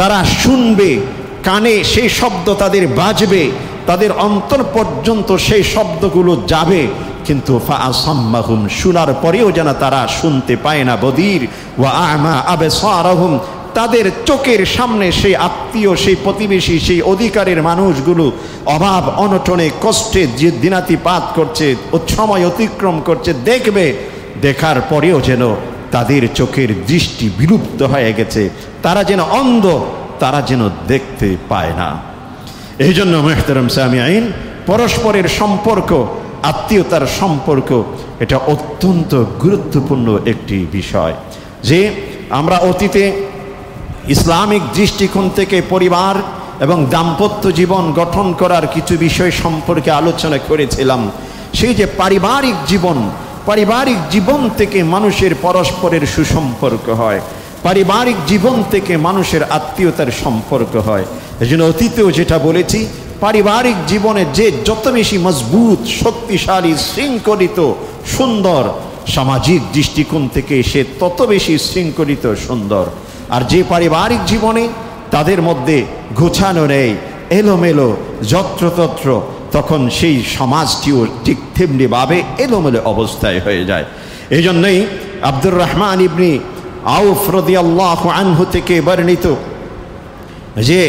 তারা শুনবে, কানে সেই শব্দ তাদের বাজবে, তাদের অন্তর পর্যন্ত সেই শব্দগুলো যাবে, কিন্তু ফাআসাম্মাহুম, শোনার পরেও যেন তারা শুনতে পায় না। বদির ওয়া আমা আবসারহুম, তাদের চোখের সামনে সেই আত্মীয়, সেই প্রতিবেশী, সেই অধিকারের মানুষগুলো অভাব অনটনে কষ্টে যে দিনাতিপাত করছে, সময় অতিক্রম করছে, দেখবে, দেখার পরেও যেন তাদের চোখের দৃষ্টি বিলুপ্ত হয়ে গেছে, তারা যেন অন্ধ, তারা যেন দেখতে পায় না। এই জন্য মুহতারাম সামিঈন, পরস্পরের সম্পর্ক, আত্মীয়তার সম্পর্ক, এটা অত্যন্ত গুরুত্বপূর্ণ একটি বিষয়। যে আমরা অতীতে ইসলামিক দৃষ্টিকোণ থেকে পরিবার এবং দাম্পত্য জীবন গঠন করার কিছু বিষয় সম্পর্কে আলোচনা করেছিলাম। সেই যে পারিবারিক জীবন থেকে মানুষের পরস্পরের সুসম্পর্ক হয়, পারিবারিক জীবন থেকে মানুষের আত্মীয়তার সম্পর্ক হয়। এই জন্য অতীতেও যেটা বলেছি, পারিবারিক জীবনে যে যত বেশি মজবুত, শক্তিশালী, শৃঙ্খলিত, সুন্দর, সামাজিক দৃষ্টিকোণ থেকে সে তত বেশি শৃঙ্খলিত, সুন্দর। আর যে পারিবারিক জীবনে তাদের মধ্যে গোছানো নেই, এলোমেলো, যত্রতত্র, তখন সেই সমাজটিও ঠিক তেমনিভাবে এলোমেলো অবস্থায় হয়ে যায়। এই জন্যই আব্দুর রহমান ইবনে আউফ রাদিয়াল্লাহু আনহু থেকে বর্ণিত যে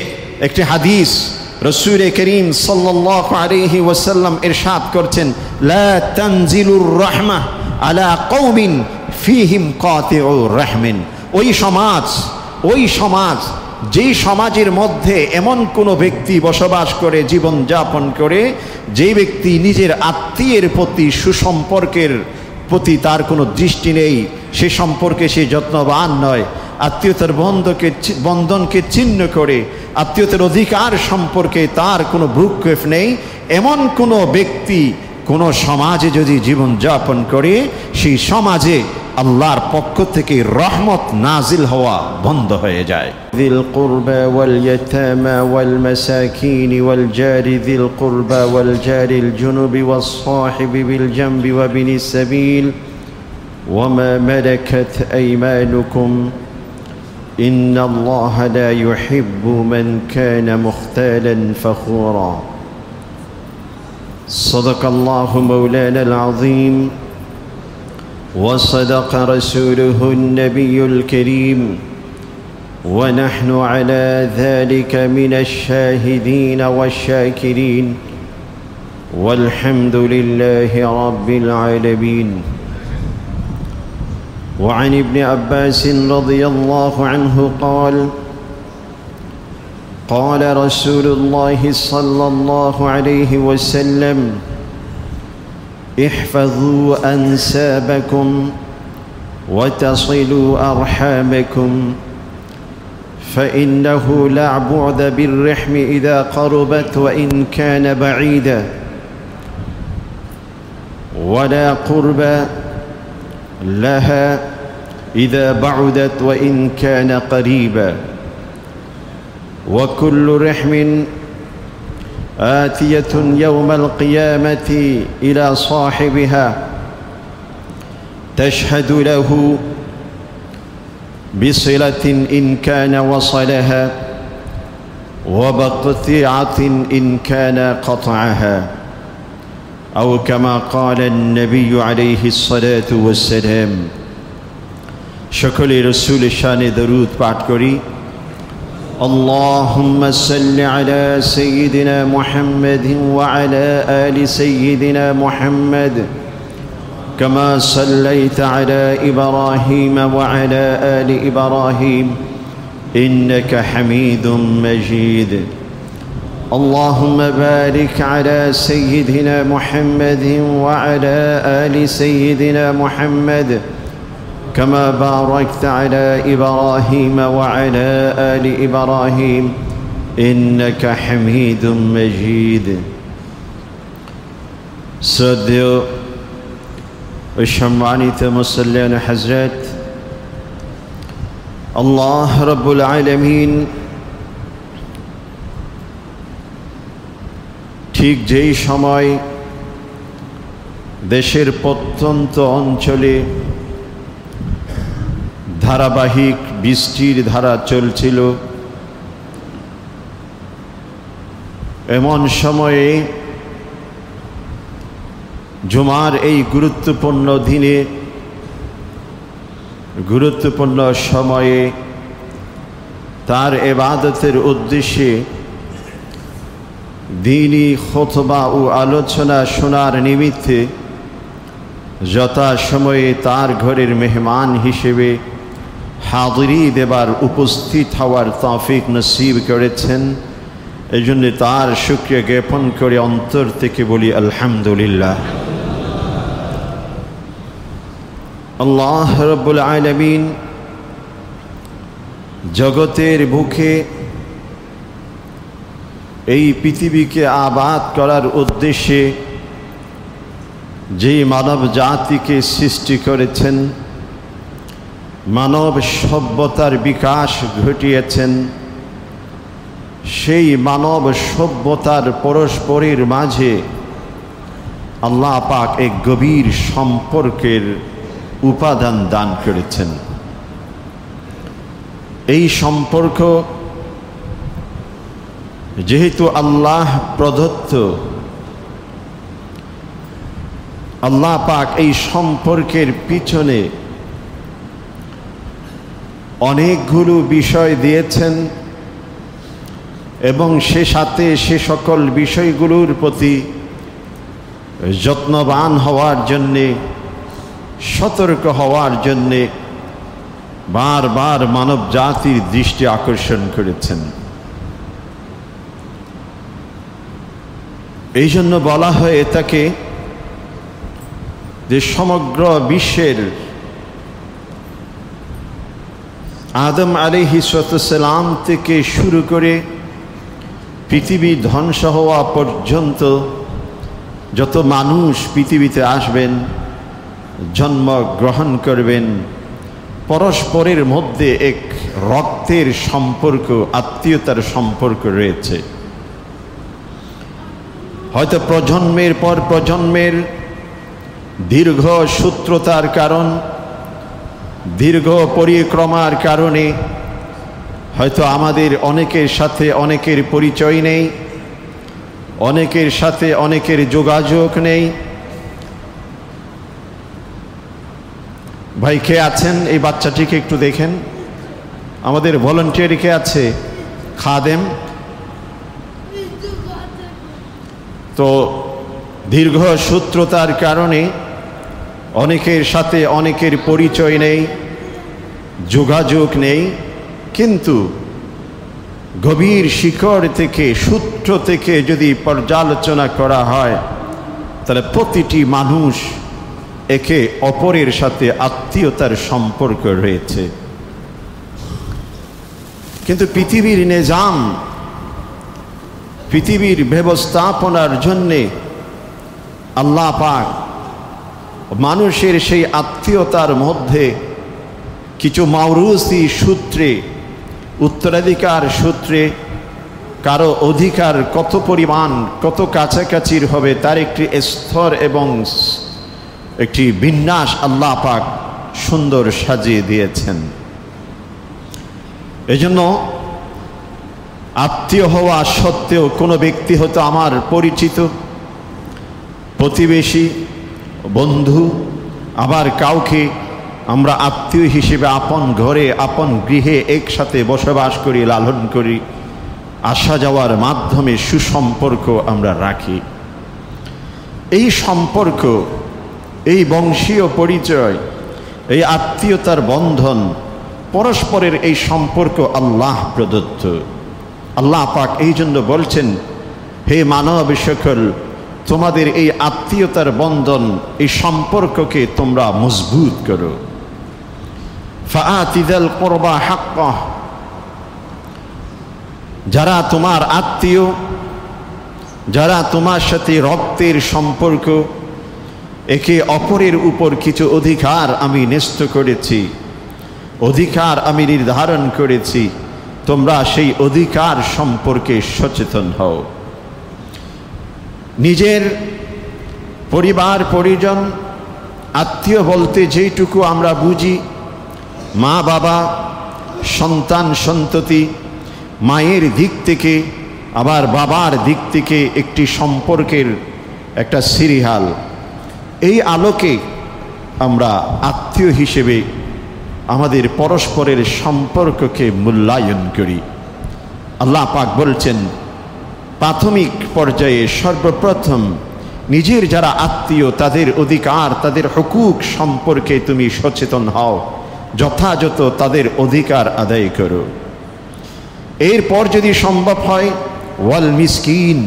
একটি হাদিস, রাসূল করিম সাল্লাল্লাহু আলাইহি ওয়াসাল্লাম ইরশাদ করছেন, লা তানজিলুর রাহমাহ আলা কওমিন ফীহিম কাতিউর রাহমিন। ওই সমাজ যেই সমাজের মধ্যে এমন কোনো ব্যক্তি বসবাস করে, জীবন যাপন করে, যেই ব্যক্তি নিজের আত্মীয়ের প্রতি, সুসম্পর্কের প্রতি তার কোনো দৃষ্টি নেই, সে সম্পর্কে সে যত্নবান নয়, আত্মীয়তার বন্ধনকে ছিন্ন করে, আত্মীয়তার অধিকার সম্পর্কে তার কোনো ভ্রুক্ষেপ নেই, এমন কোনো ব্যক্তি কোনো সমাজে যদি জীবন যাপন করে, সেই সমাজে আল্লাহর পক্ষ থেকে রহমত নাজিল হওয়া বন্ধ হয়ে যায়। যিল কুরবা ওয়াল ইয়াতামা ওয়াল মাসাকিন ওয়াল জারি যিল কুরবা ওয়াল জারিল জুনুবি ওয়াস সাহিবি বিল জামবি ওয়া বিনিস সাবিল ওয়া মা মালাকাত আইমানুকুম ইন্নাল্লাহা লা ইউহিব্বু মান কানা মুখতালান ফখুরা। সাদাকাল্লাহু মাওলানাল আযীম وصدق رسوله النبي الكريم ونحن على ذلك من الشاهدين والشاكرين والحمد لله رب العالمين. وعن ابن عباس رضي الله عنه قال قال رسول الله صلى الله عليه وسلم احفظوا أنسابكم وتصلوا أرحامكم فإنه لا بعد بالرحم إذا قربت وإن كان بعيدا ولا قرب لها إذا بعدت وإن كان قريبا وكل رحم آتية يوم القيامة إلى صاحبها تشهد له بصلة إن كان وصلها وبقطيعة إن كان قطعها أو كما قال النبي عليه الصلاة والسلام. شكرا رسول الشان درود পাঠ করি। اللهم صل على سيدنا محمد وعلى آل سيدنا محمد كما صليت على إبراهيم وعلى آل إبراهيم إنك حميد مجيد. اللهم بارك على سيدنا محمد وعلى آل سيدنا محمد كما باركت على إبراهيم وعلى آل إبراهيم إنك حميد مجيد. শ্রদ্ধেয় ও সম্মানিত মুসল্লিয়ান হযরত, আল্লাহ রাব্বুল আলামিন ঠিক যেই সময় দেশের প্রত্যন্ত অঞ্চলে ধারাবাহিক বৃষ্টির ধারা চলছিল, এমন সময়ে জুমার এই গুরুত্বপূর্ণ দিনে, গুরুত্বপূর্ণ সময়ে তার ইবাদতের উদ্দেশ্যে দ্বীনি খুতবা ও আলোচনা শোনার নিমিত্তে যথাসময়ে তার ঘরের মেহমান হিসেবে হাজিরি দেবার, উপস্থিত হওয়ার তৌফিক নসিব করেছেন। এই জন্য তার শুকরিয়া জ্ঞাপন করে অন্তর থেকে বলি আলহামদুলিল্লাহ। আল্লাহ রাব্বুল আলামিন জগতের বুকে এই পৃথিবীকে আবাদ করার উদ্দেশ্যে যে মানব জাতিকে সৃষ্টি করেছেন, মানব সভ্যতার বিকাশ ঘটিয়েছেন, সেই মানব সভ্যতার পরস্পরের মাঝে আল্লাহ পাক এক গভীর সম্পর্কের উপাদান দান করেছেন। এই সম্পর্ক যেহেতু আল্লাহ প্রদত্ত, আল্লাহ পাক এই সম্পর্কের পিছনে অনেকগুলো বিষয় দিয়েছেন এবং সে সাথে সে সকল বিষয়গুলোর প্রতি যত্নবান হওয়ার জন্যে, সতর্ক হওয়ার জন্যে বারবার মানব জাতির দৃষ্টি আকর্ষণ করেছেন। এই জন্য বলা হয় এটাকে যে সমগ্র বিশ্বের আদম আলাইহিসসালাম থেকে শুরু করে পৃথিবী ধ্বংস হওয়া পর্যন্ত যত মানুষ পৃথিবীতে আসবেন, জন্ম গ্রহণ করবেন, পরস্পরের মধ্যে এক রক্তের সম্পর্ক, আত্মীয়তার সম্পর্ক রয়েছে। হয়তো প্রজন্মের পর প্রজন্মের দীর্ঘ সূত্রতার কারণ, দীর্ঘ পরিক্রমার কারণে হয়তো আমাদের অনেকের সাথে অনেকের পরিচয় নেই, অনেকের সাথে অনেকের যোগাযোগ নেই। ভাই কে আছেন? এই বাচ্চাটিকে একটু দেখেন। আমাদের ভলান্টিয়ার কে আছে? খাদেম। তো দীর্ঘ সূত্রতার কারণে অনেকের সাথে অনেকের পরিচয় নেই, যোগাযোগ নেই, কিন্তু গভীর শিকড় থেকে, সূত্র থেকে যদি পর্যালোচনা করা হয় তাহলে প্রতিটি মানুষ একে অপরের সাথে আত্মীয়তার সম্পর্ক রয়েছে। কিন্তু পৃথিবীর নিজাম, পৃথিবীর ব্যবস্থাপনার জন্যে আল্লাহ পাক মানুষের সেই আত্মীয়তার মধ্যে কিছু মাওরুসি সূত্রে, উত্তরাধিকার সূত্রে কারো অধিকার কত পরিমাণ, কত কাছাকাছির হবে তার একটি স্তর এবং একটি বিন্যাস আল্লাহ পাক সুন্দর সাজিয়ে দিয়েছেন। এজন্য আত্মীয় হওয়া সত্ত্বেও কোনো ব্যক্তি হয়তো আমার পরিচিত, প্রতিবেশী, বন্ধু, আবার কাউকে আমরা আত্মীয় হিসেবে আপন ঘরে, আপন গৃহে একসাথে বসবাস করি, লালন করি, আসা যাওয়ার মাধ্যমে সুসম্পর্ক আমরা রাখি। এই সম্পর্ক, এই বংশীয় পরিচয়, এই আত্মীয়তার বন্ধন, পরস্পরের এই সম্পর্ক আল্লাহ প্রদত্ত। আল্লাহ পাক এই জন্য বলছেন, হে মানব সকল, তোমাদের এই আত্মীয়তার বন্ধন, এই সম্পর্ককে তোমরা মজবুত করো। ফাআতি যাল কুরবা হাক্কাহ, যারা তোমার আত্মীয়, যারা তোমার সাথে রক্তের সম্পর্ক, একে অপরের উপর কিছু অধিকার আমি ন্যস্ত করেছি, অধিকার আমি নির্ধারণ করেছি, তোমরা সেই অধিকার সম্পর্কে সচেতন হও। নিজের পরিবার পরিজন, আত্মীয় বলতে যেইটুকু আমরা বুঝি, মা বাবা, সন্তান সন্ততি, মায়ের দিক থেকে আবার বাবার দিক থেকে একটি সম্পর্কের একটা সিরিয়াল। এই আলোকে আমরা আত্মীয় হিসেবে আমাদের পরস্পরের সম্পর্ককে মূল্যায়ন করি। আল্লাহ পাক বলছেন, প্রাথমিক পর্যায়ে সর্বপ্রথম নিজের যারা আত্মীয় তাদের অধিকার, তাদের হুকুক সম্পর্কে তুমি সচেতন হও, যথাযথ তাদের অধিকার আদায় করো। এরপর যদি সম্ভব হয়, ওয়াল মিসকিন,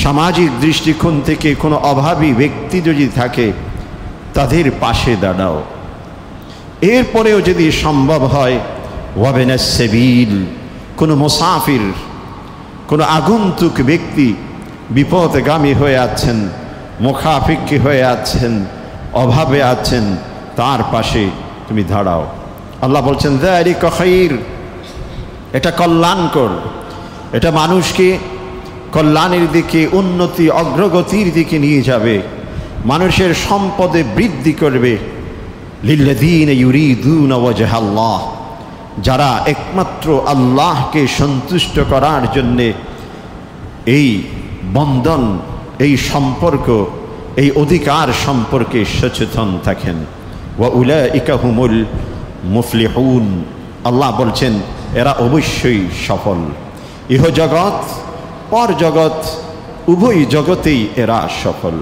সামাজিক দৃষ্টিকোণ থেকে কোনো অভাবী ব্যক্তি যদি থাকে তাদের পাশে দাঁড়াও। এরপরেও যদি সম্ভব হয়, ওয়াবেনাস সাবিল, কোনো মুসাফির, কোনো আগন্তুক ব্যক্তি বিপদগামী হয়ে আছেন, মুখাপেক্ষী হয়ে আছেন, অভাবে আছেন, তার পাশে তুমি দাঁড়াও। আল্লাহ বলছেন যালিকা খায়র, এটা কল্যাণকর, এটা মানুষকে কল্যাণের দিকে, উন্নতি অগ্রগতির দিকে নিয়ে যাবে, মানুষের সম্পদে বৃদ্ধি করবে। লিল্লাযীনা ইউরিদুনা ওয়াজহাল্লাহ, যারা একমাত্র আল্লাহকে সন্তুষ্ট করার জন্যে এই বন্ধন, এই সম্পর্ক, এই অধিকার সম্পর্কে সচেতন থাকেন। ওয়া উলাইকা হুমুল মুফলিহুন, আল্লাহ বলছেন এরা অবশ্যই সফল। ইহজগৎ পরজগৎ উভয় জগতেই এরা সফল।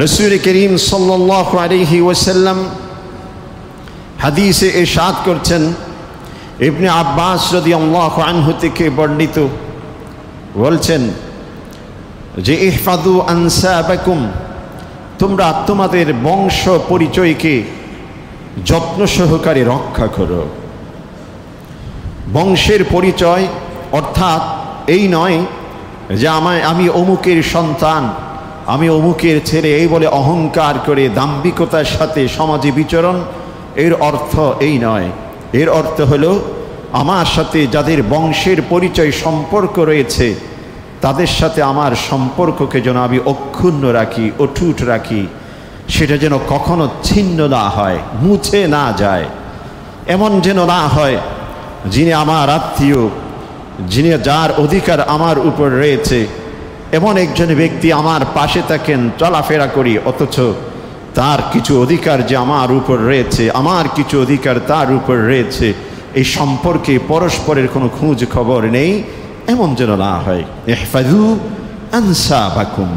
রাসূল করিম সাল্লাল্লাহু আলাইহি ওয়াসাল্লাম হাদিসে ইরশাদ করছেন, ইবনে আব্বাস রাদিয়াল্লাহু আনহু থেকে বর্ণিত, বলছেন যে ইহফাযু আনসাবাকুম, তোমরা তোমাদের বংশ পরিচয়কে যত্ন সহকারে রক্ষা করো। বংশের পরিচয় অর্থাৎ এই নয় যে আমি অমুকের সন্তান, আমি অমুকের ছেলে, এই বলে অহংকার করে দাম্ভিকতার সাথে সমাজে বিচরণ। এর অর্থ এই নয়। এর অর্থ হলো আমার সাথে যাদের বংশের পরিচয় সম্পর্ক রয়েছে তাদের সাথে আমার সম্পর্ককে যেন আমি অক্ষুণ্ণ রাখি, অটুট রাখি, সেটা যেন কখনো ছিন্ন না হয়, মুছে না যায়। এমন যেন না হয় যিনি আমার আত্মীয়, যিনি যার অধিকার আমার উপর রয়েছে, এমন একজন ব্যক্তি আমার পাশে থাকেন, চলাফেরা করি, অথচ তার কিছু অধিকার যে আমার উপর রয়েছে, আমার কিছু অধিকার তার উপর রয়েছে, এই সম্পর্কে পরস্পরের কোনো খোঁজ খবর নেই, এমন যেন না হয়। ইহফাযু আনসাবাকুম,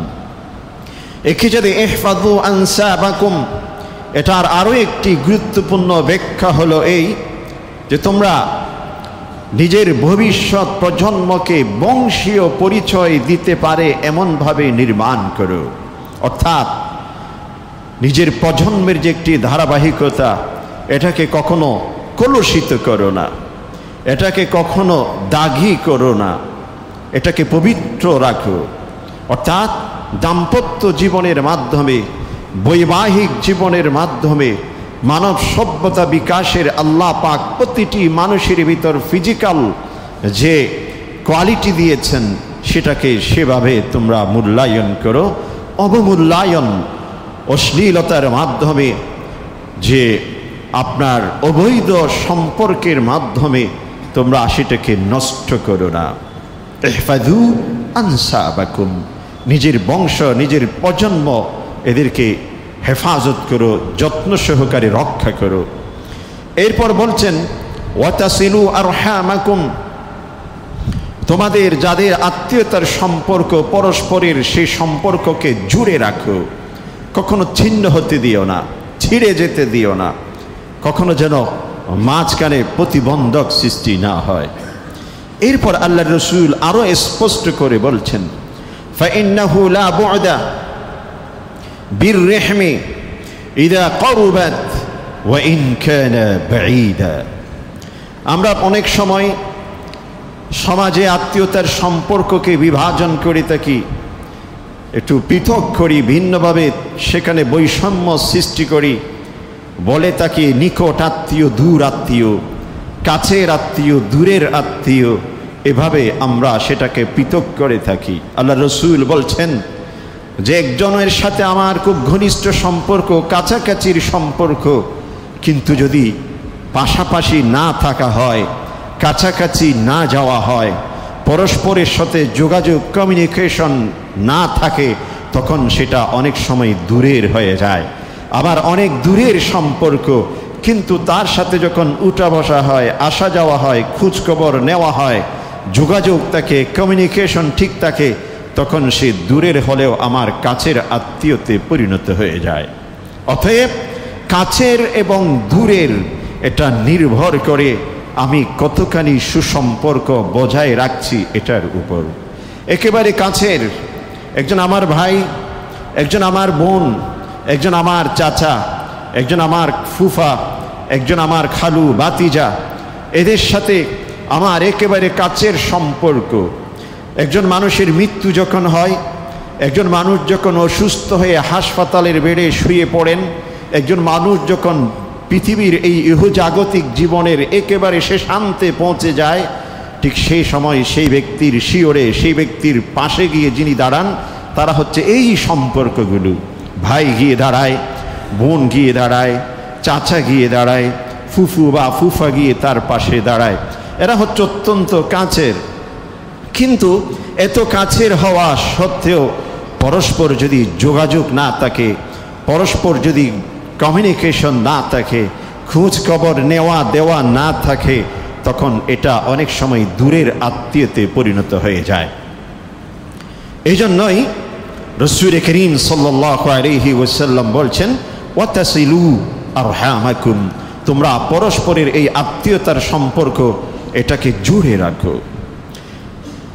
একে যদি ইহফাযু আনসাবাকুম, এটার আরও একটি গুরুত্বপূর্ণ ব্যাখ্যা হলো এই যে তোমরা নিজের ভবিষ্যৎ প্রজন্মকে বংশীয় পরিচয় দিতে পারে এমনভাবে নির্মাণ করো। অর্থাৎ নিজের প্রজন্মের যে একটি ধারাবাহিকতা, এটাকে কখনো কলুষিত করো না, এটাকে কখনো দাগী করো না, এটাকে পবিত্র রাখো। অর্থাৎ দাম্পত্য জীবনের মাধ্যমে, বৈবাহিক জীবনের মাধ্যমে মানব সভ্যতা বিকাশের আল্লাহ পাক প্রতিটি মানুষের ভিতর ফিজিক্যাল যে কোয়ালিটি দিয়েছেন সেটাকে সেভাবে তোমরা মূল্যায়ন করো। অবমূল্যায়ন, অশ্লীলতার মাধ্যমে, যে আপনার অবৈধ সম্পর্কের মাধ্যমে তোমরা সেটাকে নষ্ট করো না। ইহফাযু আনসাবাকুম, নিজের বংশ, নিজের প্রজন্ম, এদেরকে হেফাজত করো, যত্ন সহকারে রক্ষা করো। এরপর বলছেন ওয়াতাসিলু আরহামাকুম, তোমাদের যাদের আত্মীয়তার সম্পর্ক পরস্পরের সেই সম্পর্ককে জুড়ে রাখো, কখনো ছিন্ন হতে দিও না, ছিঁড়ে যেতে দিও না, কখনো যেন মাঝখানে প্রতিবন্ধক সৃষ্টি না হয়। এরপর আল্লাহর রাসূল আরো স্পষ্ট করে বলছেন ফাইন্নাহু লা বু'দা বিররহমি ইযা ক্বারবাত ওয়া ইন কানা বাঈদা। আমরা অনেক সময় সমাজে আত্মীয়তার সম্পর্ককে বিভাজন করে থাকি, একটু পৃথক করি, ভিন্নভাবে সেখানে বৈষম্য সৃষ্টি করি, বলে থাকি নিকট আত্মীয়, দূর আত্মীয়, কাছের আত্মীয়, দূরের আত্মীয়, এভাবে আমরা সেটাকে পৃথক করে থাকি। আল্লাহ রাসূল বলছেন যে একজনের সাথে আমার খুব ঘনিষ্ঠ সম্পর্ক, কাছাকাছির সম্পর্ক, কিন্তু যদি পাশাপাশি না থাকা হয়, কাছাকাছি না যাওয়া হয়, পরস্পরের সাথে যোগাযোগ কমিউনিকেশন না থাকে তখন সেটা অনেক সময় দূরের হয়ে যায়। আবার অনেক দূরের সম্পর্ক, কিন্তু তার সাথে যখন উঠা বসা হয়, আসা যাওয়া হয়, খোঁজখবর নেওয়া হয়, যোগাযোগ থাকে, কমিউনিকেশন ঠিক থাকে, তখন সে দূরের হলেও আমার কাছের আত্মীয়তে পরিণত হয়ে যায়। অতএব কাছের এবং দূরের এটা নির্ভর করে আমি কতখানি সুসম্পর্ক বজায় রাখছি এটার উপর। একেবারে কাছের একজন আমার ভাই, একজন আমার বোন, একজন আমার চাচা, একজন আমার ফুফা, একজন আমার খালু ভাতিজা, এদের সাথে আমার একেবারে কাছের সম্পর্ক। একজন মানুষের মৃত্যু যখন হয়, একজন মানুষ যখন অসুস্থ হয়ে হাসপাতালের বেডে শুয়ে পড়েন, একজন মানুষ যখন পৃথিবীর এই ইহজাগতিক জীবনের একেবারে শেষান্তে পৌঁছে যায়, ঠিক সেই সময় সেই ব্যক্তির শিয়রে, সেই ব্যক্তির পাশে গিয়ে যিনি দাঁড়ান, তারা হচ্ছে এই সম্পর্কগুলো। ভাই গিয়ে দাঁড়ায়, বোন গিয়ে দাঁড়ায়, চাচা গিয়ে দাঁড়ায়, ফুফু বা ফুফা গিয়ে তার পাশে দাঁড়ায়। এরা হচ্ছে অত্যন্ত কাছের। কিন্তু এত কাছের হওয়া সত্ত্বেও পরস্পর যদি যোগাযোগ না থাকে, পরস্পর যদি কমিউনিকেশন না থাকে, খোঁজ খবর নেওয়া দেওয়া না থাকে, তখন এটা অনেক সময় দূরের আত্মীয়তে পরিণত হয়ে যায়। এই জন্যই রাসূল করিম সাল্লাল্লাহু আলাইহি ওয়াসাল্লাম বলছেন, ওয়াতাসিলু আরহামাকুম, তোমরা পরস্পরের এই আত্মীয়তার সম্পর্ক এটাকে জুড়ে রাখো।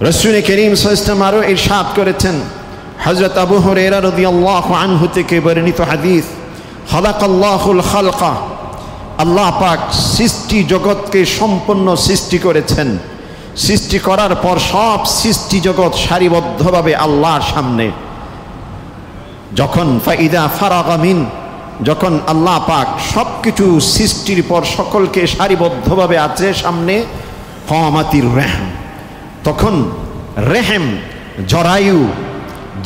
রাসূল করিম সাল্লাল্লাহু আলাইহি ওয়াসাল্লাম আরো ইরশাদ করেছেন, হযরত আবু হুরায়রা রাদিয়াল্লাহু আনহু থেকে বর্ণিত হাদিস, খালাকাল্লাহুল খালকা, আল্লাহ পাক সৃষ্টি জগৎকে সম্পূর্ণ সৃষ্টি করেছেন। সৃষ্টি করার পর সব সৃষ্টি জগৎ সারিবদ্ধভাবে আল্লাহর সামনে, যখন ফাইদা ফারাগা মিন, যখন আল্লাহ পাক সব কিছু সৃষ্টির পর সকলকে সারিবদ্ধভাবে আছে সামনে, কামাতির রেহম, তখন রেহেম জরায়ু,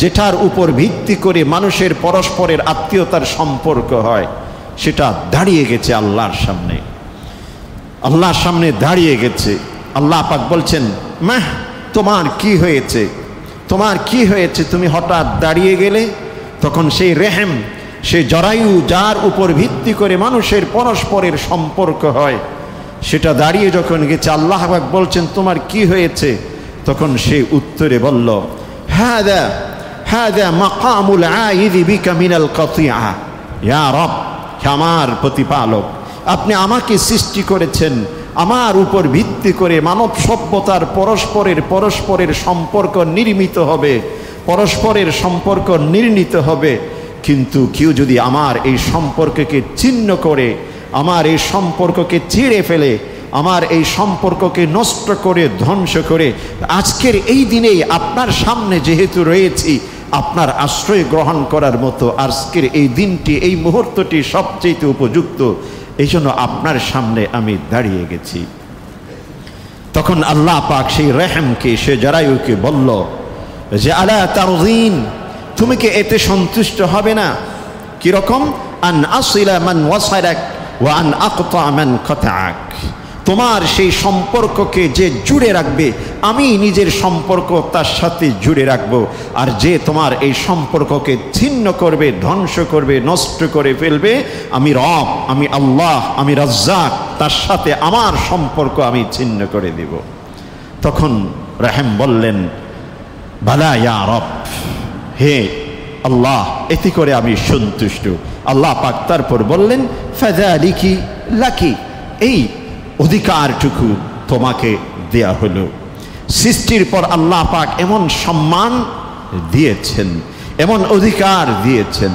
যেটার উপর ভিত্তি করে মানুষের পরস্পরের আত্মীয়তার সম্পর্ক হয়, সেটা দাঁড়িয়ে গেছে আল্লাহর সামনে। আল্লাহর সামনে দাঁড়িয়ে গেছে। আল্লাহ পাক বলছেন, মাহ, তোমার কি হয়েছে, তোমার কি হয়েছে, তুমি হঠাৎ দাঁড়িয়ে গেলে? তখন সেই রেহেম, সেই জরায়ু, যার উপর ভিত্তি করে মানুষের পরস্পরের সম্পর্ক হয়, সেটা দাঁড়িয়ে যখন গেছে, আল্লাহ পাক বলছেন, তোমার কি হয়েছে? তখন সে উত্তরে বলল, হাদা হাদা মাকামুল আইদি বিকা মিনাল কাতিয়া, ইয়া রব, আমার প্রতিপালক, আপনি আমাকে সৃষ্টি করেছেন, আমার উপর ভিত্তি করে মানব সভ্যতার পরস্পরের সম্পর্ক নির্মিত হবে, পরস্পরের সম্পর্ক নির্ণীত হবে। কিন্তু কেউ যদি আমার এই সম্পর্ককে ছিন্ন করে, আমার এই সম্পর্ককে ছিঁড়ে ফেলে, আমার এই সম্পর্ককে নষ্ট করে, ধ্বংস করে, আজকের এই দিনেই আপনার সামনে যেহেতু রয়েছি, আপনার আশ্রয় গ্রহণ করার মতো আজকের এই দিনটি, এই মুহূর্তটি সবচেয়ে উপযুক্ত, এই জন্য আপনার সামনে আমি দাঁড়িয়ে গেছি। তখন আল্লাহ পাক সেই রেহেমকে, সে জরায়ুকে বলল যে, আলা তারদিন, তুমি কি এতে সন্তুষ্ট হবে না? কিরকম? আন আসিলা মান ওয়াসালাক ওয়া আন আকতা মান কাতাক, তোমার সেই সম্পর্ককে যে জুড়ে রাখবে, আমি নিজের সম্পর্ক তার সাথে জুড়ে রাখবো, আর যে তোমার এই সম্পর্ককে ছিন্ন করবে, ধ্বংস করবে, নষ্ট করে ফেলবে, আমি রব, আমি আল্লাহ, আমি রাজ্জাক, তার সাথে আমার সম্পর্ক আমি ছিন্ন করে দেব। তখন রহিম বললেন, বালা ইয়া রব, হে আল্লাহ, এতে করে আমি সন্তুষ্ট। আল্লাহ পাক তারপর বললেন, ফাযালিকি লাকি, এই অধিকারটুকু তোমাকে দেয়া হলো। সৃষ্টির পর আল্লাহ পাক এমন সম্মান দিয়েছেন, এমন অধিকার দিয়েছেন,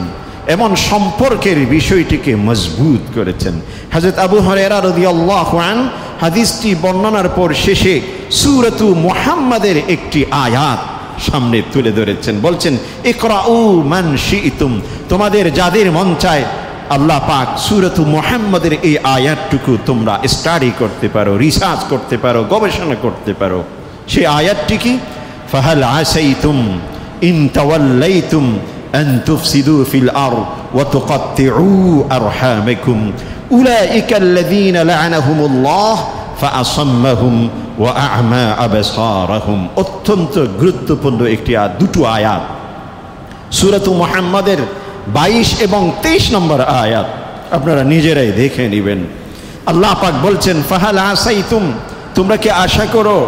এমন সম্পর্কের বিষয়টিকে মজবুত করেছেন। হযরত আবু হুরায়রা রাদিয়াল্লাহু আনহু হাদিসটি বর্ণনার পর শেষে সূরাতু মুহাম্মাদের একটি আয়াত সামনে তুলে ধরেছেন। বলছেন, ইকরাউ মান শিইতুম, তোমাদের যাদের মন চায়, আল্লাহ পাক সূরাতু মুহাম্মাদের এই আয়াতটুকু তোমরা স্টাডি করতে পারো, রিসার্চ করতে পারো, গবেষণা করতে পারো। সেই আয়াতটি কি? ফাহাল আসাইতুম ইন তাওয়াল্লাইতুম আন তুফসিদু ফিল আরদ ওয়া তুকাত্তিউ আরহামাকুম উলাইকা আল্লাযীনা লা'নাহুমুল্লাহ ফাআসাম্মাহুম ওয়া আ'মা আবসারাহুম। অত্যন্ত গুরুত্বপূর্ণ একটি দুটো আয়াত, সূরাত মুহাম্মাদের 22 এবং 23 নম্বর আয়াত, আপনারা নিজেরাই দেখে নেবেন। আল্লাহ পাক বলছেন, ফাহাল আসাইতুম, তোমরা কি আশা করো,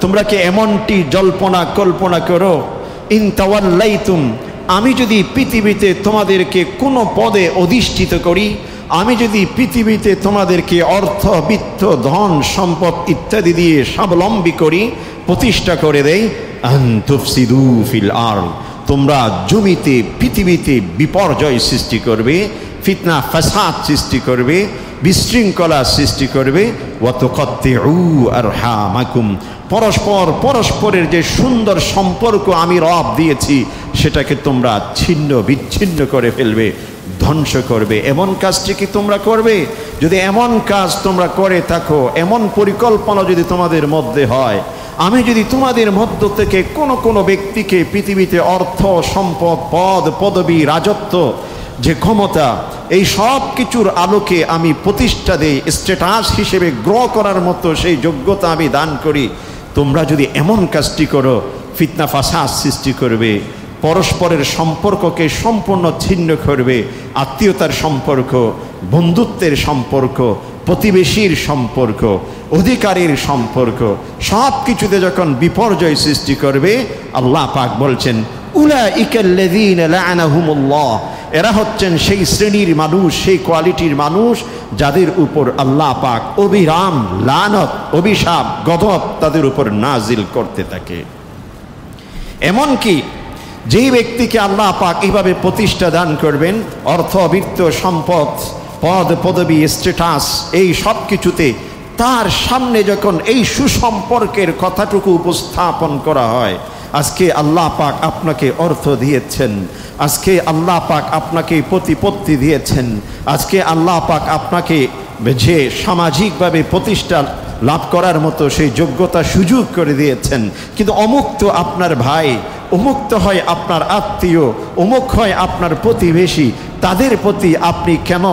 তোমরা কি এমনটি জল্পনা কল্পনা করো, ইন তাওয়াল্লাইতুম, আমি যদি পৃথিবীতে তোমাদেরকে কোনো পদে অধিষ্ঠিত করি, আমি যদি পৃথিবীতে তোমাদেরকে অর্থ বিত্ত ধন সম্পদ ইত্যাদি দিয়ে স্বাবলম্বী করি, প্রতিষ্ঠা করে দেই, আন তুফসিদু ফিল আরদ, তোমরা জমিতে পৃথিবীতে বিপর্যয় সৃষ্টি করবে, ফিতনা ফাসাদ সৃষ্টি করবে, বিশৃঙ্খলা সৃষ্টি করবে, ওয়া তুকাত্তিউ আরহামাকুম, পরস্পরের যে সুন্দর সম্পর্ক আমি রব দিয়েছি সেটাকে তোমরা ছিন্ন বিচ্ছিন্ন করে ফেলবে, ধ্বংস করবে। এমন কাজটি কি তোমরা করবে? যদি এমন কাজ তোমরা করে থাকো, এমন পরিকল্পনা যদি তোমাদের মধ্যে হয়, আমি যদি তোমাদের মধ্য থেকে কোনো ব্যক্তিকে পৃথিবীতে অর্থ সম্পদ পদ পদবী রাজত্ব যে ক্ষমতা এই সব কিছুর আলোকে আমি প্রতিষ্ঠা দেই, স্ট্যাটাস হিসেবে গ্রহ করার মতো সেই যোগ্যতা আমি দান করি, তোমরা যদি এমন কাজটি করো, ফিতনা ফাসাদ সৃষ্টি করবে, পরস্পরের সম্পর্ককে সম্পূর্ণ ছিন্ন করবে, আত্মীয়তার সম্পর্ক, বন্ধুত্বের সম্পর্ক, প্রতিবেশীর সম্পর্ক, অধিকারীর সম্পর্ক, সব কিছুতে যখন বিপর্যয় সৃষ্টি করবে, আল্লাহ পাক বলছেন, উলাইকাল্লাযীনা লা'নাহুমুল্লাহ, এরা হচ্ছেন সেই শ্রেণীর মানুষ, সেই কোয়ালিটির মানুষ যাদের উপর আল্লাহ পাক অবিরাম লানত, অভিশাপ, গজব তাদের উপর নাজিল করতে থাকে। এমনকি যেই ব্যক্তিকে আল্লাহ পাক এইভাবে প্রতিষ্ঠা দান করবেন, অর্থ বিত্ত সম্পদ পদ পদবী স্ট্যাটাস এই সব কিছুতে, তার সামনে যখন এই সুসম্পর্কের কথাটুকু উপস্থাপন করা হয়, আজকে আল্লাহ পাক আপনাকে অর্থ দিয়েছেন, আজকে আল্লাহ পাক আপনাকে প্রতিপত্তি দিয়েছেন, আজকে আল্লাহ পাক আপনাকে যে সামাজিকভাবে প্রতিষ্ঠা লাভ করার মতো সেই যোগ্যতা সুযোগ করে দিয়েছেন, কিন্তু অমুক তো আপনার ভাই, অমুক তো হয় আপনার আত্মীয়, অমুক হয় আপনার প্রতিবেশী, তাদের প্রতি আপনি কেন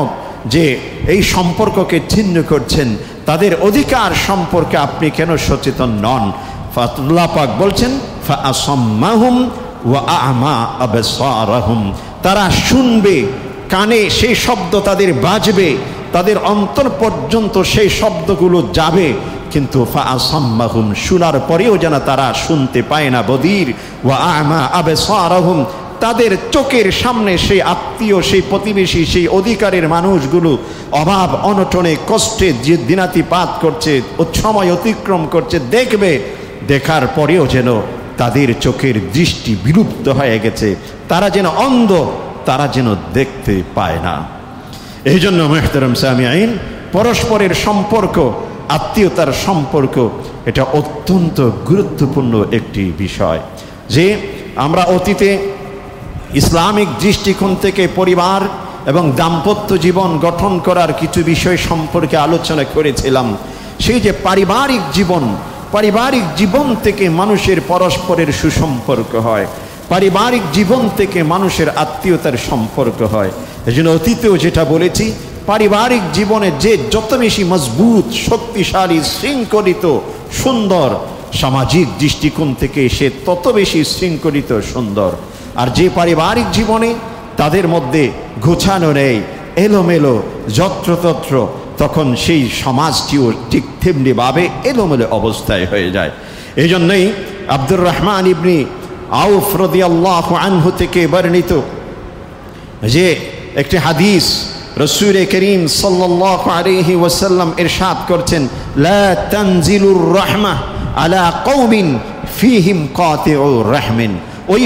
যে এই সম্পর্ককে ছিন্ন করছেন, তাদের অধিকার সম্পর্কে আপনি কেন সচেতন নন? আল্লাহ পাক বলছেন, ফাআসাম্মাহুম ওয়া আ'মা আবসারাহুম, তারা শুনবে, কানে সেই শব্দ তাদের বাজবে, তাদের অন্তর পর্যন্ত সেই শব্দগুলো যাবে, কিন্তু ফাআসাম্মাহুম, শোনার পরেও যেন তারা শুনতে পায় না, বদির, ওয়া আ'মা আবসারাহুম, তাদের চোখের সামনে সেই আত্মীয়, সেই প্রতিবেশী, সেই অধিকারের মানুষগুলো অভাব অনটনে কষ্টে যে দিনাতিপাত করছে, সময় অতিক্রম করছে, দেখবে, দেখার পরেও যেন তাদের চোখের দৃষ্টি বিলুপ্ত হয়ে গেছে, তারা যেন অন্ধ, তারা যেন দেখতে পায় না। এই জন্য মুহতারাম সামিঈন, পরস্পরের সম্পর্ক, আত্মীয়তার সম্পর্ক, এটা অত্যন্ত গুরুত্বপূর্ণ একটি বিষয়। যে আমরা অতীতে ইসলামিক দৃষ্টিকোণ থেকে পরিবার এবং দাম্পত্য জীবন গঠন করার কিছু বিষয় সম্পর্কে আলোচনা করেছিলাম। সেই যে পারিবারিক জীবন থেকে মানুষের পরস্পরের সুসম্পর্ক হয়, পারিবারিক জীবন থেকে মানুষের আত্মীয়তার সম্পর্ক হয়। এই জন্য অতীতেও যেটা বলেছি, পারিবারিক জীবনে যে যত বেশি মজবুত, শক্তিশালী, শৃঙ্খলিত, সুন্দর, সামাজিক দৃষ্টিকোণ থেকে সে তত বেশি শৃঙ্খলিত, সুন্দর। আর যে পারিবারিক জীবনে তাদের মধ্যে গোছানো নেই, এলোমেলো, যত্রতত্র, তখন সেই সমাজটিও ঠিক তেমনিভাবে এলোমেলো অবস্থায় হয়ে যায়। এই জন্যই আব্দুর রহমান ইবনে আউফ রাদিয়াল্লাহু আনহু থেকে বর্ণিত যে একটি হাদিস, রাসূল করিম সাল্লাল্লাহু আলাইহি ওয়াসাল্লাম ইরশাদ করছেন, লা তানজিলুর রাহমাহ আলা কওমিন ফীহিম কাতিউর রাহমিন। ওই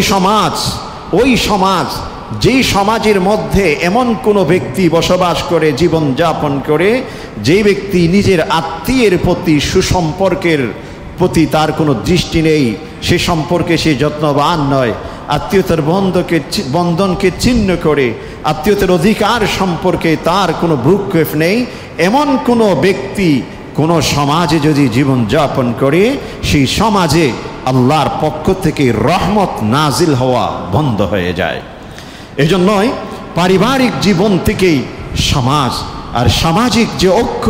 সমাজ যেই সমাজের মধ্যে এমন কোনো ব্যক্তি বসবাস করে, জীবন যাপন করে, যেই ব্যক্তি নিজের আত্মীয়ের প্রতি, সুসম্পর্কের প্রতি তার কোনো দৃষ্টি নেই, সে সম্পর্কে সে যত্নবান নয়, আত্মীয়তার বন্ধনকে ছিন্ন করে, আত্মীয়তার অধিকার সম্পর্কে তার কোনো ভ্রুক্ষেপ নেই, এমন কোনো ব্যক্তি কোনো সমাজে যদি জীবন যাপন করে, সেই সমাজে আল্লাহর পক্ষ থেকে রহমত নাজিল হওয়া বন্ধ হয়ে যায়। এজন্যই পারিবারিক জীবন থেকেই সমাজ, আর সামাজিক যে ঐক্য,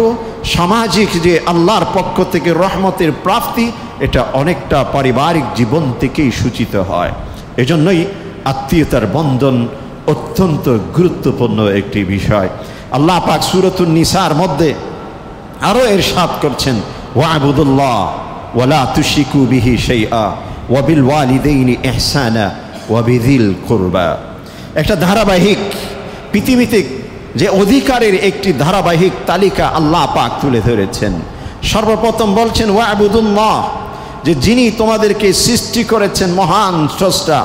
সামাজিক যে আল্লাহর পক্ষ থেকে রহমতের প্রাপ্তি, এটা অনেকটা পারিবারিক জীবন থেকেই সূচিত হয়। এজন্যই আত্মীয়তার বন্ধন অত্যন্ত গুরুত্বপূর্ণ একটি বিষয়। আল্লাহ পাক সূরাতুন নিসার মধ্যে আরও ইরশাদ করছেন, ওয়া'বুদুল্লাহ ওয়ালা তুশরিকু বিহি শাইআ ওয়া বিল ওয়ালিদাইনি ইহসানা ওয়া বিযিল কুরবা। একটা ধারাবাহিক পৃথিবীতে যে অধিকারের একটি ধারাবাহিক তালিকা আল্লাহ পাক তুলে ধরেছেন। সর্বপ্রথম বলছেন ওয়া'বুদুল্লাহ, যে যিনি তোমাদেরকে সৃষ্টি করেছেন, মহান স্রষ্টা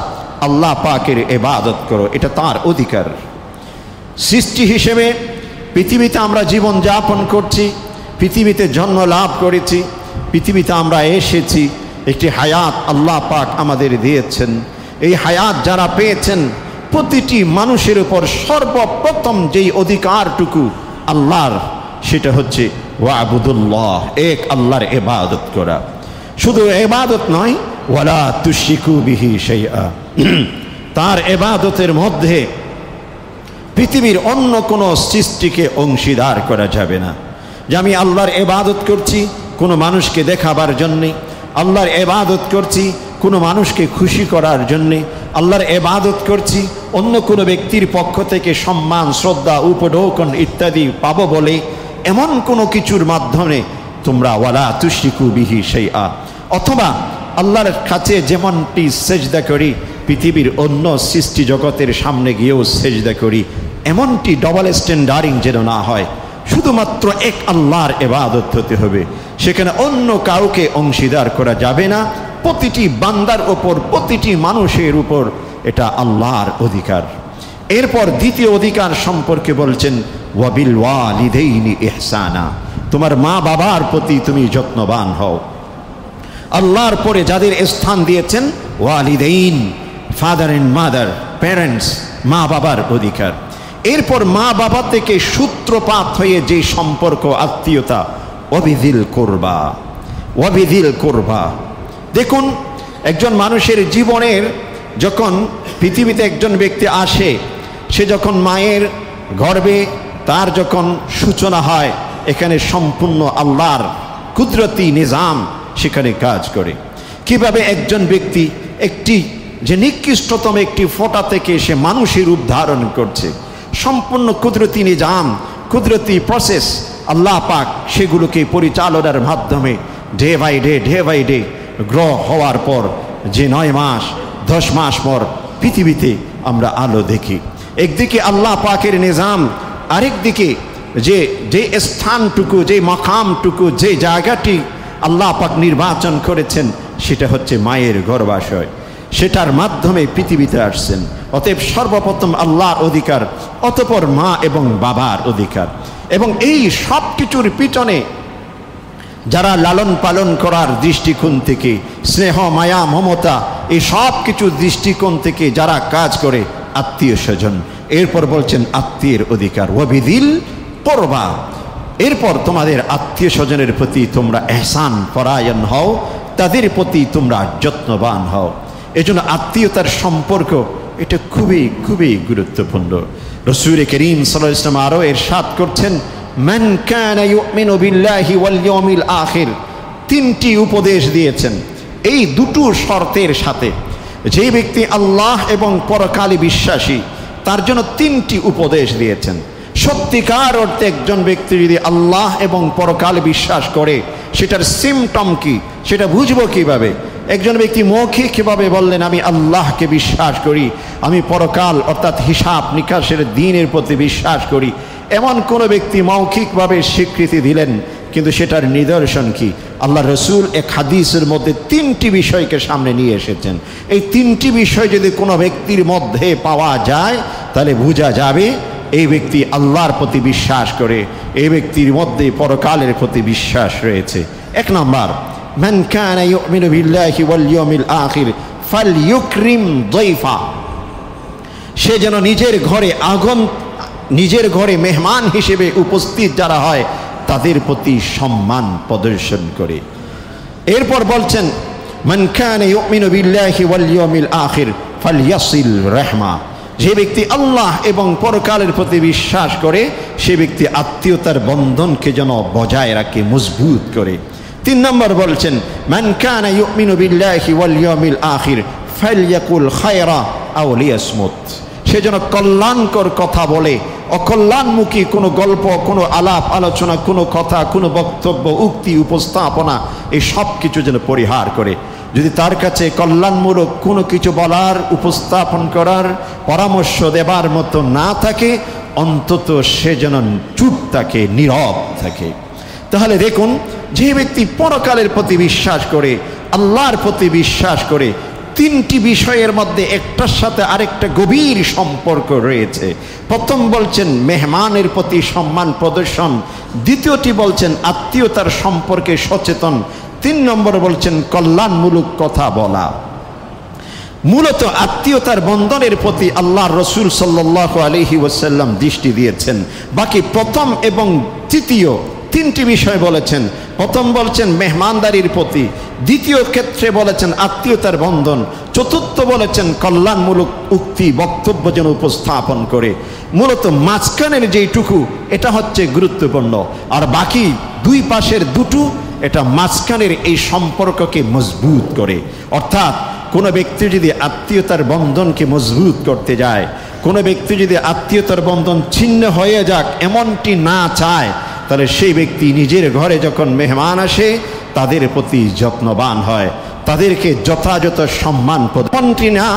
আল্লাহ পাকের ইবাদত করো, এটা তার অধিকার। সৃষ্টি হিসেবে পৃথিবীতে আমরা জীবন যাপন করছি, পৃথিবীতে জন্ম লাভ করেছি, পৃথিবীতে আমরা এসেছি, একটি হায়াত আল্লাহ পাক আমাদের দিয়েছেন। এই হায়াত যারা পেয়েছেন, প্রতিটি মানুষের উপর সর্বপ্রথম যেই অধিকারটুকু আল্লাহর, সেটা হচ্ছে ওয়া'বুদুল্লাহ, এক আল্লাহর ইবাদত করা। শুধু ইবাদত নয়, ওয়ালা তুশরিকু বিহি শাইআ, তার ইবাদতের মধ্যে পৃথিবীর অন্য কোনো সৃষ্টিকে অংশীদার করা যাবে না। যে আমি আল্লাহর ইবাদত করছি কোনো মানুষকে দেখাবার জন্যে, আল্লাহর ইবাদত করছি কোনো মানুষকে খুশি করার জন্যে, আল্লাহর ইবাদত করছি অন্য কোনো ব্যক্তির পক্ষ থেকে সম্মান, শ্রদ্ধা, উপঢৌকন ইত্যাদি পাবো বলে, এমন কোনো কিছুর মাধ্যমে তোমরা ওয়ালা তুশরিকু বিহি শাইআ, অথবা আল্লাহর কাছে যেমনটি সেজদা করি পৃথিবীর অন্য সৃষ্টি জগতের সামনে গিয়েও সেজদা করি, এমনটি ডবল স্ট্যান্ডার্ডিং যেন না হয়। শুধুমাত্র এক আল্লাহর ইবাদত হতে হবে, সেখানে অন্য কাউকে অংশীদার করা যাবে না। প্রতিটি বান্দার উপর, প্রতিটি মানুষের উপর এটা আল্লাহর অধিকার। এরপর দ্বিতীয় অধিকার সম্পর্কে বলছেন ওয়াবিল ওয়ালিদাইনি ইহসানা, তোমার মা বাবার প্রতি তুমি যত্নবান হও। আল্লাহর পরে যাদের স্থান দিয়েছেন ওয়ালিদাইন, ফাদার এন্ড মাদার, প্যারেন্টস, মা বাবার অধিকার। এরপর মা বাবা থেকে সূত্রপাত হয়ে যে সম্পর্ক, আত্মীয়তা, ওয়াবিযিল কুরবা, ওয়াবিযিল কুরবা। দেখুন, একজন মানুষের জীবনের যখন পৃথিবীতে একজন ব্যক্তি আসে, সে যখন মায়ের গর্ভে তার যখন সূচনা হয়, এখানে সম্পূর্ণ আল্লাহর কুদরতি নিজাম সেখানে কাজ করে। কিভাবে একজন ব্যক্তি একটি যে নিকৃষ্টতম একটি ফোঁটা থেকে সে মানুষের রূপ ধারণ করছে, সম্পূর্ণ কুদরতি নিজাম, কুদরতি প্রসেস আল্লাহ পাক সেগুলোকে পরিচালনার মাধ্যমে ডে বাই ডে গ্রহ হওয়ার পর যে 9 মাস 10 মাস পর পৃথিবীতে আমরা আলো দেখি। একদিকে আল্লাহ পাকের নিজাম, আরেকদিকে যে স্থানটুকু, যে মাকামটুকু, যে জায়গাটি আল্লাহ পাক নির্বাচন করেছেন, সেটা হচ্ছে মায়ের গর্ভাশয়, সেটার মাধ্যমে পৃথিবীতে আসছেন। অতএব সর্বপ্রথম আল্লাহর অধিকার, অতঃপর মা এবং বাবার অধিকার। এবং এই সব কিছুর পিছনে যারা লালন পালন করার দৃষ্টিকোণ থেকে, স্নেহ, মায়া, মমতা, এই সব কিছুর দৃষ্টিকোণ থেকে যারা কাজ করে, আত্মীয় স্বজন। এরপর বলছেন আত্মীয়ের অধিকার ওয়াবিযিল কুরবা। এরপর তোমাদের আত্মীয় স্বজনের প্রতি তোমরা ইহসান পরায়ণ হও, তাদের প্রতি তোমরা যত্নবান হও। এজন্য আত্মীয়তার সম্পর্ক এটা খুবই খুবই গুরুত্বপূর্ণ। রাসূল করিম সাল্লাল্লাহু আলাইহি ওয়াসাল্লাম আরও ইরশাদ করছেন, মান কানা ইউমিনু বিল্লাহি ওয়াল ইয়াউমিল আখির, 3টি উপদেশ দিয়েছেন এই দুটো শর্তের সাথে। যে ব্যক্তি আল্লাহ এবং পরকালে বিশ্বাসী, তার জন্য 3টি উপদেশ দিয়েছেন। সত্যিকার অর্থে একজন ব্যক্তি যদি আল্লাহ এবং পরকালে বিশ্বাস করে, সেটার সিমটম কি, সেটা বুঝবো কিভাবে? একজন ব্যক্তি মৌখিকভাবে বললেন আমি আল্লাহকে বিশ্বাস করি, আমি পরকাল অর্থাৎ হিসাব নিকাশের দিনের প্রতি বিশ্বাস করি, এমন কোনো ব্যক্তি মৌখিকভাবে স্বীকৃতি দিলেন, কিন্তু সেটার নিদর্শন কি? আল্লাহ রসুল এক হাদিসের মধ্যে 3টি বিষয়কে সামনে নিয়ে এসেছেন। এই 3টি বিষয় যদি কোনো ব্যক্তির মধ্যে পাওয়া যায়, তাহলে বোঝা যাবে এই ব্যক্তি আল্লাহর প্রতি বিশ্বাস করে, এই ব্যক্তির মধ্যে পরকালের প্রতি বিশ্বাস রয়েছে। 1 নম্বর, মান কানা ইউমিনু বিল্লাহি ওয়াল ইয়াউমিল আখির ফালইউকরিম যায়ফা, সে যেন নিজের ঘরে মেহমান হিসেবে উপস্থিত যারা হয় তাদের প্রতি সম্মান প্রদর্শন করে। এরপর বলছেন মান কানা ইউমিনু বিল্লাহি ওয়াল ইয়াউমিল আখির ফালইয়াসিল রাহমা, যে ব্যক্তি আল্লাহ এবং পরকালের প্রতি বিশ্বাস করে সে ব্যক্তি আত্মীয়তার বন্ধনকে যেন বজায় রাখে, মজবুত করে। 3 নম্বর বলছেন, মান কানা ইউমিনু বিল্লাহি ওয়াল ইয়াউমিল আখির ফালইয়াকুল খায়রা আও লিয়াসমুত। সে যেন কল্যাণকর কথা বলে, অকল্যাণমুখী কোনো গল্প, কোনো আলাপ আলোচনা, কোনো কথা, কোনো বক্তব্য, উক্তি, উপস্থাপনা এই সব কিছু যেন পরিহার করে। যদি তার কাছে কল্যাণমূলক কোনো কিছু বলার, উপস্থাপন করার, পরামর্শ দেবার মতো না থাকে, অন্তত সে যেন চুপ থাকে, নীরব থাকে। তাহলে দেখুন, যে ব্যক্তি পরকালের প্রতি বিশ্বাস করে, আল্লাহর প্রতি বিশ্বাস করে, 3টি বিষয়ের মধ্যে একটার সাথে আরেকটা গভীর সম্পর্ক রয়েছে। প্রথম বলছেন মেহমানের প্রতি সম্মান প্রদর্শন, দ্বিতীয়টি বলছেন আত্মীয়তার সম্পর্কে সচেতন, 3 নম্বর বলছেন কল্যাণমূলক কথা বলা। মূলত আত্মীয়তার বন্ধনের প্রতি আল্লাহর রাসূল সাল্লাল্লাহু আলাইহি ওয়াসাল্লাম দৃষ্টি দিয়েছেন। বাকি প্রথম এবং তৃতীয় 3টি বিষয় বলেছেন। প্রথম বলছেন মেহমানদারির প্রতি, দ্বিতীয় ক্ষেত্রে বলেছেন আত্মীয়তার বন্ধন, চতুর্থ বলেছেন কল্যাণমূলক উক্তি, বক্তব্য যেন উপস্থাপন করে। মূলত মাঝখানের যেইটুকু এটা হচ্ছে গুরুত্বপূর্ণ, আর বাকি 2 পাশের দুটো এটা মাঝখানের এই সম্পর্ককে মজবুত করে। অর্থাৎ কোনো ব্যক্তি যদি আত্মীয়তার বন্ধনকে মজবুত করতে যায়, কোনো ব্যক্তি যদি আত্মীয়তার বন্ধন ছিন্ন হয়ে যাক এমনটি না চায়, তাহলে সেই ব্যক্তি নিজের ঘরে যখন মেহমান আসে তাদের প্রতি যত্নবান হয়, তাদেরকে যথাযথ সম্মান প্রদান না।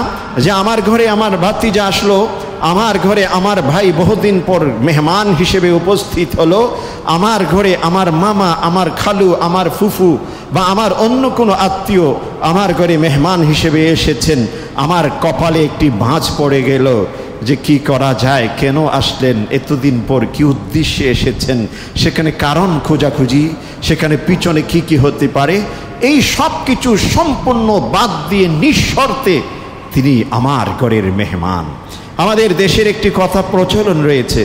যে আমার ঘরে আমার ভাতিজা আসলো, আমার ঘরে আমার ভাই বহুদিন পর মেহমান হিসেবে উপস্থিত হলো, আমার ঘরে আমার মামা, আমার খালু, আমার ফুফু বা আমার অন্য কোনো আত্মীয় আমার ঘরে মেহমান হিসেবে এসেছেন, আমার কপালে একটি ভাঁজ পড়ে গেল যে কি করা যায়, কেন আসলেন, এতদিন পর কি উদ্দেশ্যে এসেছেন, সেখানে কারণ খোঁজাখুঁজি, সেখানে পিছনে কি কি হতে পারে, এই সব কিছু সম্পূর্ণ বাদ দিয়ে নিঃশর্তে তিনি আমার ঘরের মেহমান। আমাদের দেশের একটি কথা প্রচলন রয়েছে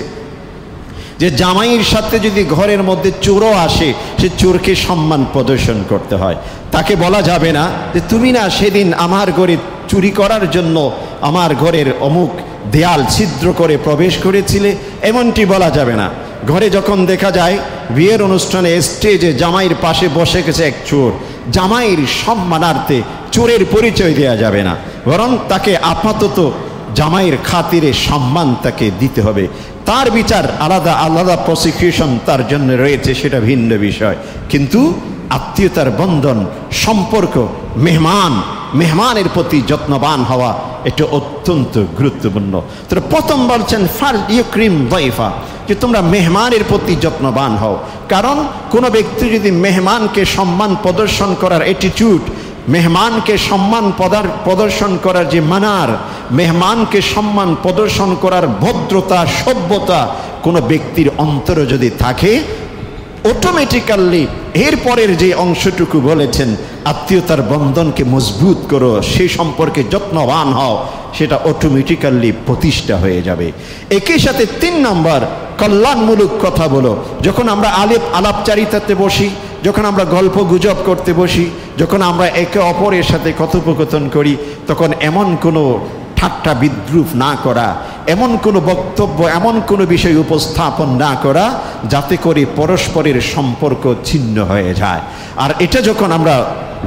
যে জামাইয়ের সাথে যদি ঘরের মধ্যে চোরও আসে, সে চোরকে সম্মান প্রদর্শন করতে হয়। তাকে বলা যাবে না যে তুমি না সেদিন আমার ঘরে চুরি করার জন্য আমার ঘরের অমুক দেয়াল ছিদ্র করে প্রবেশ করেছিলে, এমনটি বলা যাবে না। ঘরে যখন দেখা যায় বিয়ের অনুষ্ঠানে স্টেজে জামাইয়ের পাশে বসে গেছে এক চোর, জামাইয়ের সম্মানার্থে চোরের পরিচয় দেওয়া যাবে না, বরং তাকে আপাতত জামাইয়ের খাতিরে সম্মান তাকে দিতে হবে। তার বিচার আলাদা আলাদা প্রসিকিউশন তার জন্য রয়েছে, সেটা ভিন্ন বিষয়। কিন্তু আত্মীয়তার বন্ধন, সম্পর্ক, মেহমানের প্রতি যত্নবান হওয়া এটা অত্যন্ত গুরুত্বপূর্ণ। তো প্রথম বলছেন ফাল ইউক্রিম দাইফা, যে তোমরা মেহমানের প্রতি যত্নবান হও। কারণ কোনো ব্যক্তি যদি মেহমানকে সম্মান প্রদর্শন করার অ্যাটিটিউড, মেহমানকে সম্মান প্রদর্শন করার যে মানার, মেহমানকে সম্মান প্রদর্শন করার ভদ্রতা, সভ্যতা কোনো ব্যক্তির অন্তরে যদি থাকে, অটোমেটিক্যালি এরপরের যে অংশটুকু বলেছেন আত্মীয়তার বন্ধনকে মজবুত করো, সেই সম্পর্কে যত্নবান হও, সেটা অটোমেটিক্যালি প্রতিষ্ঠা হয়ে যাবে। একই সাথে 3 নম্বর কল্যাণমূলক কথা বলো। যখন আমরা আলাপচারিতাতে বসি, যখন আমরা গল্প গুজব করতে বসি, যখন আমরা একে অপরের সাথে কথোপকথন করি, তখন এমন কোনো ঠাট্টা বিদ্রুপ না করা, এমন কোনো বক্তব্য, এমন কোনো বিষয় উপস্থাপন না করা যাতে করে পরস্পরের সম্পর্ক ছিন্ন হয়ে যায়। আর এটা যখন আমরা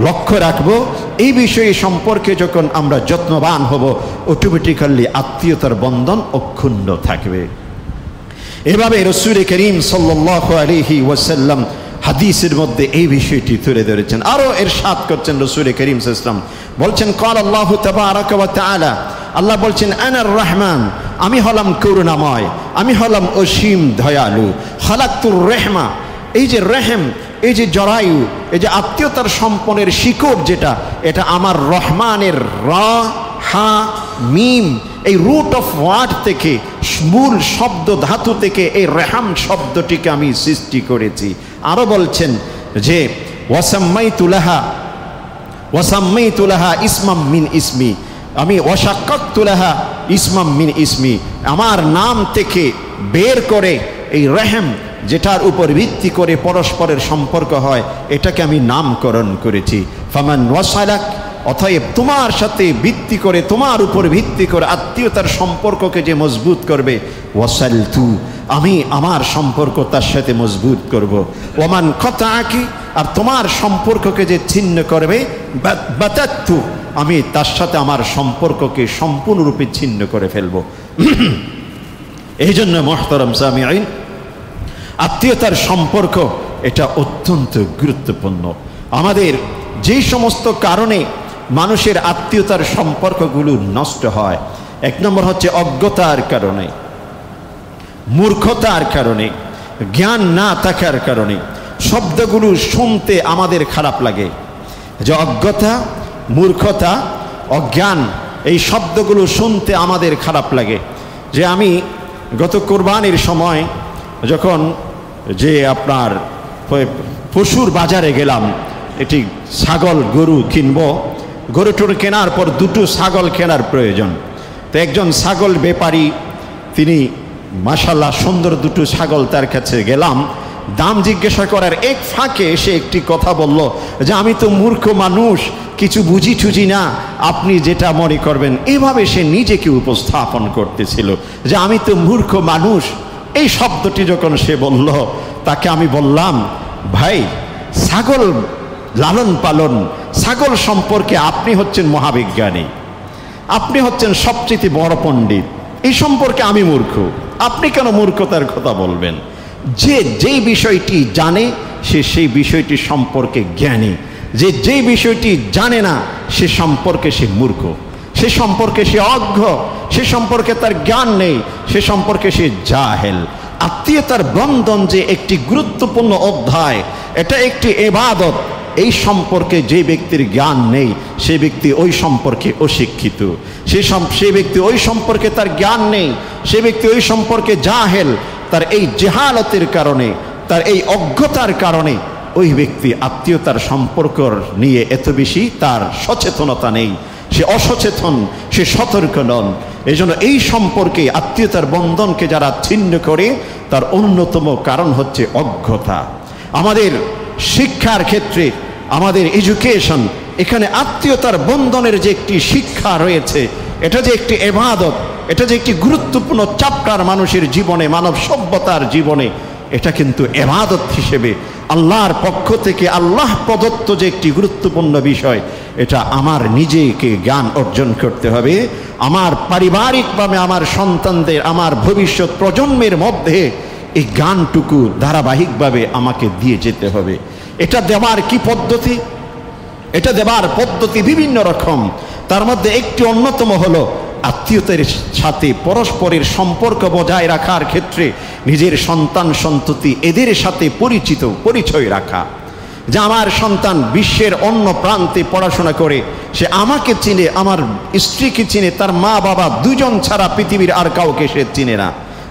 লক্ষ্য রাখবো, এই বিষয়ে সম্পর্কে যখন আমরা যত্নবান হব, অটোমেটিক্যালি আত্মীয়তার বন্ধন অক্ষুণ্ণ থাকবে। এভাবে রাসূল করিম সাল্লাল্লাহু আলাইহি ওয়াসাল্লাম হাদিসের মধ্যে এই বিষয়টি তুলে ধরেছেন। আরও ইরশাদ করছেন রাসূল করিম সাল্লাল্লাহু আলাইহি ওয়াসাল্লাম, বলছেন ক্বাল আল্লাহু তাবারাকা ওয়া তাআলা, আল্লাহ বলছেন আনার রহমান, আমি হলাম করুণাময়, আমি হলাম অসীম দয়ালু। খালাকতুর রেহমা, এই যে রেহেম, এই যে জরায়ু, এই যে আত্মীয়তার সম্পনের শিকড় যেটা, এটা আমার রহমানের রা হা মিম, এই রুট অফ ওয়ার্ড থেকে, মূল শব্দ ধাতু থেকে এই রেহাম শব্দটিকে আমি সৃষ্টি করেছি। আরো বলছেন যে ওয়াসাম্মাইতু লাহা ইসমাম মিন ইসমি, আমি ওয়াশাক্কাকতু লাহা ইসমাম মিন ইসমি, আমার নাম থেকে বের করে এই রেহেম যেটার উপর ভিত্তি করে পরস্পরের সম্পর্ক হয়, এটাকে আমি নামকরণ করেছি। ফামান ওয়াসালাক অতএব তোমার সাথে ভিত্তি করে, তোমার উপর ভিত্তি করে আত্মীয়তার সম্পর্ককে যে মজবুত করবে, ওয়াসালতু, আমি আমার সম্পর্ক তার সাথে মজবুত করব। ওমান কতাকি, আর তোমার সম্পর্ককে যে ছিন্ন করবে, বাতাত্তু, আমি তার সাথে আমার সম্পর্ককে সম্পূর্ণরূপে ছিন্ন করে ফেলব। এই জন্য মুহতারাম সামিঈন, আত্মীয়তার সম্পর্ক এটা অত্যন্ত গুরুত্বপূর্ণ। আমাদের যেই সমস্ত কারণে মানুষের আত্মীয়তার সম্পর্কগুলো নষ্ট হয়, এক নম্বর হচ্ছে অজ্ঞতার কারণে, মূর্খতার কারণে, জ্ঞান না থাকার কারণে। শব্দগুলো শুনতে আমাদের খারাপ লাগে, যে অজ্ঞতা, মূর্খতা, অজ্ঞান, এই শব্দগুলো শুনতে আমাদের খারাপ লাগে। যে আমি গত কোরবানির সময় যখন যে আপনার পশুর বাজারে গেলাম, এটি ছাগল গরু কিনবো, গরু টরু কেনার পর দুটো ছাগল কেনার প্রয়োজন। তো একজন ছাগল ব্যাপারী, তিনি মাশাআল্লাহ সুন্দর দুটো ছাগল তার কাছে গেলাম, দাম জিজ্ঞাসা করার এক ফাঁকে সে একটি কথা বলল যে আমি তো মূর্খ মানুষ, কিছু বুঝি টুঝি না, আপনি যেটা মনে করবেন। এভাবে সে নিজেকে উপস্থাপন করতেছিল যে আমি তো মূর্খ মানুষ। এই শব্দটি যখন সে বলল, তাকে আমি বললাম, ভাই, ছাগল লালন পালন, ছাগল সম্পর্কে আপনি হচ্ছেন মহাবিজ্ঞানী, আপনি হচ্ছেন সবচেয়ে বড় পণ্ডিত, এই সম্পর্কে আমি মূর্খ, আপনি কেন মূর্খতার কথা বলবেন? যে যেই বিষয়টি জানে সে সেই বিষয়টি সম্পর্কে জ্ঞানী, যে যেই বিষয়টি জানে না সে সম্পর্কে সে মূর্খ, সে সম্পর্কে সে অজ্ঞ, সে সম্পর্কে তার জ্ঞান নেই, সে সম্পর্কে সে জাহেল। আত্মীয়তার বন্ধন যে একটি গুরুত্বপূর্ণ অধ্যায়, এটা একটি ইবাদত, এই সম্পর্কে যে ব্যক্তির জ্ঞান নেই সে ব্যক্তি ওই সম্পর্কে অশিক্ষিত, সে ব্যক্তি ওই সম্পর্কে তার জ্ঞান নেই, সে ব্যক্তি ওই সম্পর্কে জাহেল। তার এই জেহালতের কারণে, তার এই অজ্ঞতার কারণে ওই ব্যক্তি আত্মীয়তার সম্পর্ক নিয়ে এত বেশি তার সচেতনতা নেই, সে অসচেতন, সে সতর্ক নন। এই জন্য এই সম্পর্কে আত্মীয়তার বন্ধনকে যারা ছিন্ন করে, তার অন্যতম কারণ হচ্ছে অজ্ঞতা। আমাদের শিক্ষার ক্ষেত্রে, আমাদের এডুকেশন, এখানে আত্মীয়তার বন্ধনের যে একটি শিক্ষা রয়েছে, এটা যে একটি ইবাদত, এটা যে একটি গুরুত্বপূর্ণ চ্যাপ্টার মানুষের জীবনে, মানব সভ্যতার জীবনে, এটা কিন্তু ইবাদত হিসেবে আল্লাহর পক্ষ থেকে আল্লাহ প্রদত্ত যে একটি গুরুত্বপূর্ণ বিষয়। এটা আমার নিজেকে জ্ঞান অর্জন করতে হবে, আমার পারিবারিকভাবে আমার সন্তানদের, আমার ভবিষ্যৎ প্রজন্মের মধ্যে এই জ্ঞানটুকু ধারাবাহিকভাবে আমাকে দিয়ে যেতে হবে। এটা দেওয়ার কি পদ্ধতি? এটা দেওয়ার পদ্ধতি বিভিন্ন রকম। তার মধ্যে একটি অন্যতম হলো আত্মীয়তার সাথে পরস্পরের সম্পর্ক বজায় রাখার ক্ষেত্রে নিজের সন্তান সন্ততি এদের সাথে পরিচয় রাখা। যে আমার সন্তান বিশ্বের অন্য প্রান্তে পড়াশোনা করে, সে আমাকে চিনে, আমার স্ত্রীকে চিনে, তার মা বাবা দুজন ছাড়া পৃথিবীর আর কাউকে সে চিনে না।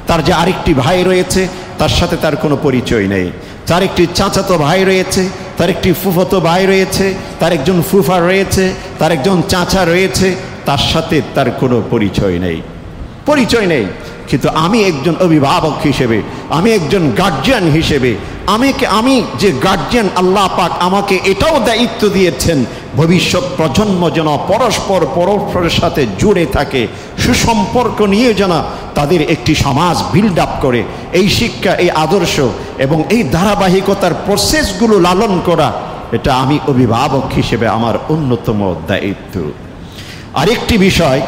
তার যে আরেকটি ভাই রয়েছে তার সাথে তার কোনো পরিচয় নেই, তার একটি চাচাতো ভাই রয়েছে, তার একটি ফুফাতো ভাই রয়েছে, তার একজন ফুফা রয়েছে, তার একজন চাচা রয়েছে, তার সাথে তার কোনো পরিচয় নেই। কিন্তু আমি একজন অভিভাবক হিসেবে, আমি একজন গার্জিয়ান হিসেবে, আমি যে গার্জিয়ান, আল্লাহ পাক আমাকে এটাও দায়িত্ব দিয়েছেন ভবিষ্যৎ প্রজন্ম যেন পরস্পরের সাথে জুড়ে থাকে, সুসম্পর্ক নিয়ে যেন তাদের একটি সমাজ বিল্ড আপ করে। এই শিক্ষা, এই আদর্শ এবং এই ধারাবাহিকতার প্রসেসগুলো লালন করা, এটা আমি অভিভাবক হিসেবে আমার অন্যতম দায়িত্ব। আরেকটি বিষয়,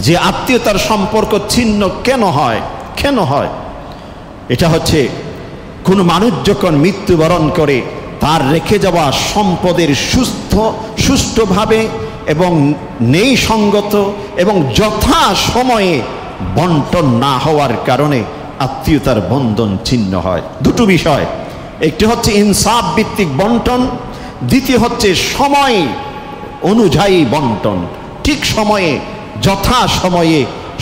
যে আত্মীয়তার সম্পর্ক ছিন্ন কেন হয়, এটা হচ্ছে কোনো মানুষ যখন মৃত্যুবরণ করে, তার রেখে যাওয়া সম্পদের সুষ্ঠুভাবে এবং ন্যায়সঙ্গত এবং যথা সময়ে বন্টন না হওয়ার কারণে আত্মীয়তার বন্ধন ছিন্ন হয়। দুটো বিষয়, একটি হচ্ছে ইনসাফ ভিত্তিক বন্টন, দ্বিতীয় হচ্ছে সময় অনুযায়ী বন্টন। ঠিক সময়ে, যথা সময়ে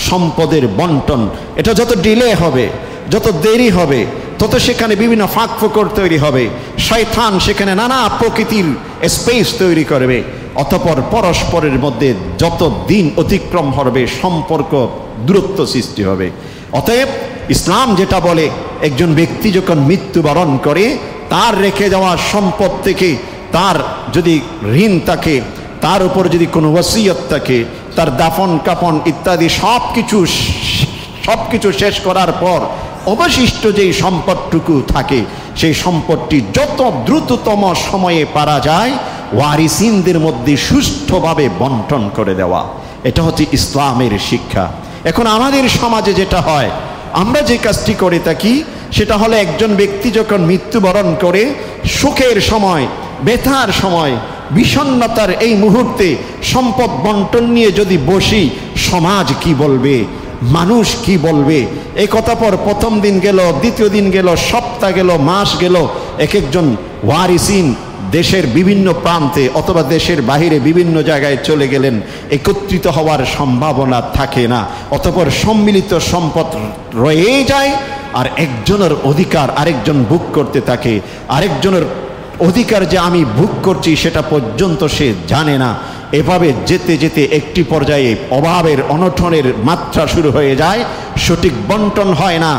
সম্পদের বন্টন। এটা যত ডিলে হবে, যত দেরি হবে, তত সেখানে বিভিন্ন ফাঁক ফোকর তৈরি হবে, শয়তান সেখানে নানা প্রকৃতির স্পেস তৈরি করবে। অতঃপর পরস্পরের মধ্যে যত দিন অতিক্রম হবে, সম্পর্ক দূরত্ব সৃষ্টি হবে। অতএব ইসলাম যেটা বলে, একজন ব্যক্তি যখন মৃত্যুবরণ করে, তার রেখে যাওয়া সম্পদ থেকে তার যদি ঋণ থাকে, তার উপর যদি কোনো ওসিয়ত থাকে, তার দাফন কাফন ইত্যাদি সব কিছু শেষ করার পর অবশিষ্ট যেই সম্পদটুকু থাকে, সেই সম্পদটি যত দ্রুততম সময়ে পারা যায় ওয়ারিসিনদের মধ্যে সুষ্ঠুভাবে বন্টন করে দেওয়া। এটা হচ্ছে ইসলামের শিক্ষা। এখন আমাদের সমাজে যেটা হয়, আমরা যে কাজটি করে থাকি সেটা হলো, একজন ব্যক্তি যখন মৃত্যুবরণ করে সুখের সময়, ব্যথার সময়, বিষণ্ণতার এই মুহূর্তে সম্পদ বন্টন নিয়ে যদি বসি, সমাজ কি বলবে, মানুষ কি বলবে, এই কথা পর প্রথম দিন গেল, দ্বিতীয় দিন গেল, সপ্তাহ গেল, মাস গেল, এক একজন ওয়ারিসিন দেশের বিভিন্ন প্রান্তে অথবা দেশের বাহিরে বিভিন্ন জায়গায় চলে গেলেন, একত্রিত হওয়ার সম্ভাবনা থাকে না। অতঃপর সম্মিলিত সম্পদ রয়ে যায়, আর একজনের অধিকার আরেকজন ভোগ করতে থাকে। আরেকজনের অধিকার যে আমি ভোগ করছি সেটা পর্যন্ত সে জানে না। এভাবে যেতে যেতে একটি পর্যায়ে অভাবের অনটনের মাত্রা শুরু হয়ে যায়, সঠিক বন্টন হয় না।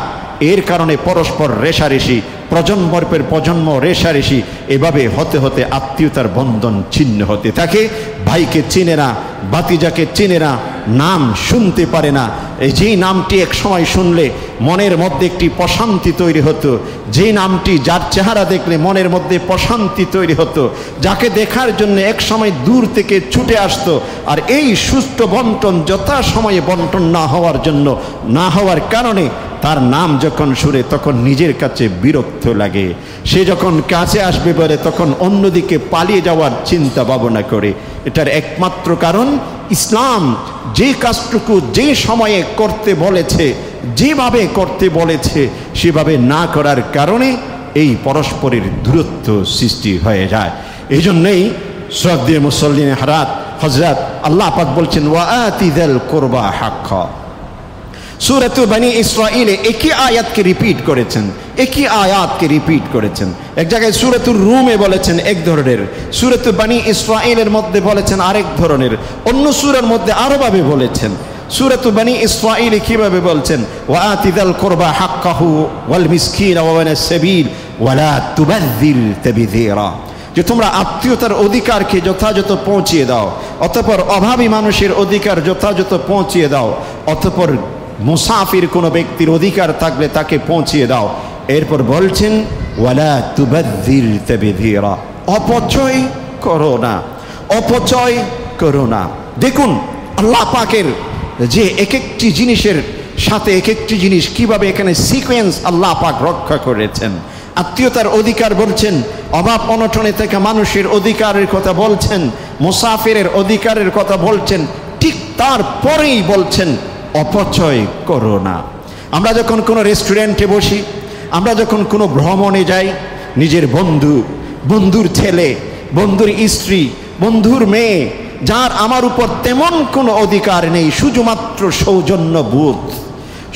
এর কারণে পরস্পর রেষারেষি, প্রজন্মের পর প্রজন্ম রেষারেষি, এভাবে হতে হতে আত্মীয়তার বন্ধন ছিন্ন হতে থাকে। ভাইকে চিনে না, ভাতিজাকে চিনে না, নাম শুনতে পারে না। এই যেই নামটি এক সময় শুনলে মনের মধ্যে একটি প্রশান্তি তৈরি হতো, যে নামটি, যার চেহারা দেখলে মনের মধ্যে প্রশান্তি তৈরি হতো, যাকে দেখার জন্য এক সময় দূর থেকে ছুটে আসতো, আর এই সুষ্ঠু বন্টন যথাসময়ে বন্টন না হওয়ার কারণে তার নাম যখন শুনে তখন নিজের কাছে বিরক্ত লাগে। সে যখন কাছে আসবে বলে তখন অন্যদিকে পালিয়ে যাওয়ার চিন্তা ভাবনা করে। এটার একমাত্র কারণ, ইসলাম যে কাজটুকু যে সময়ে করতে বলেছে, যেভাবে করতে বলেছে, সেভাবে না করার কারণে এই পরস্পরের দূরত্ব সৃষ্টি হয়ে যায়। এই জন্যই শ্রদ্ধেয় মুসল্লিন হযরত আল্লাহ পাক বলছেন, ওয়াআতি যাল কুরবা হাক্কা। সূরাত বনী ইসরাঈলে একই আয়াতকে রিপিট করেছেন। এক জায়গায় সূরাতুর রুমে বলেছেন এক ধরনের, সূরাত বনী ইসরাঈলের মধ্যে বলেছেন আরেক ধরনের, অন্য সূরার মধ্যে আরো ভাবে বলেছেন। সূরাত বনী ইসরাঈলে কিভাবে বলছেন, ওয়াআতি যাল কুরবা হাক্কাহু ওয়াল মিসকিন ওয়া ইবনাস সাবিল ওয়া লা তুবাযযির তাবযীরা, যে তোমরা আত্মীয়তার অধিকারকে যথাযথ পৌঁছিয়ে দাও, অতঃপর অভাবী মানুষের অধিকার যথাযথ পৌঁছিয়ে দাও, অতঃপর মুসাফির কোনো ব্যক্তির অধিকার থাকলে তাকে পৌঁছিয়ে দাও। এরপর বলছেন, ওয়ালা তুবাযযির তাবযীরা, অপচয় করো না। দেখুন আল্লাহ পাকের যে এক একটি জিনিসের সাথে এক একটি জিনিস কিভাবে এখানে সিকোয়েন্স আল্লাহ পাক রক্ষা করেছেন। আত্মীয়তার অধিকার বলছেন, অভাব অনটনে থেকে মানুষের অধিকারের কথা বলছেন, মুসাফিরের অধিকারের কথা বলছেন, ঠিক তারপরেই বলছেন অপচয় করো না। আমরা যখন কোনো রেস্টুরেন্টে বসি, আমরা যখন কোনো ভ্রমণে যাই, নিজের বন্ধুর ছেলে, বন্ধুর স্ত্রী, বন্ধুর মেয়ে, যার আমার উপর তেমন কোনো অধিকার নেই, শুধুমাত্র সৌজন্যবোধ,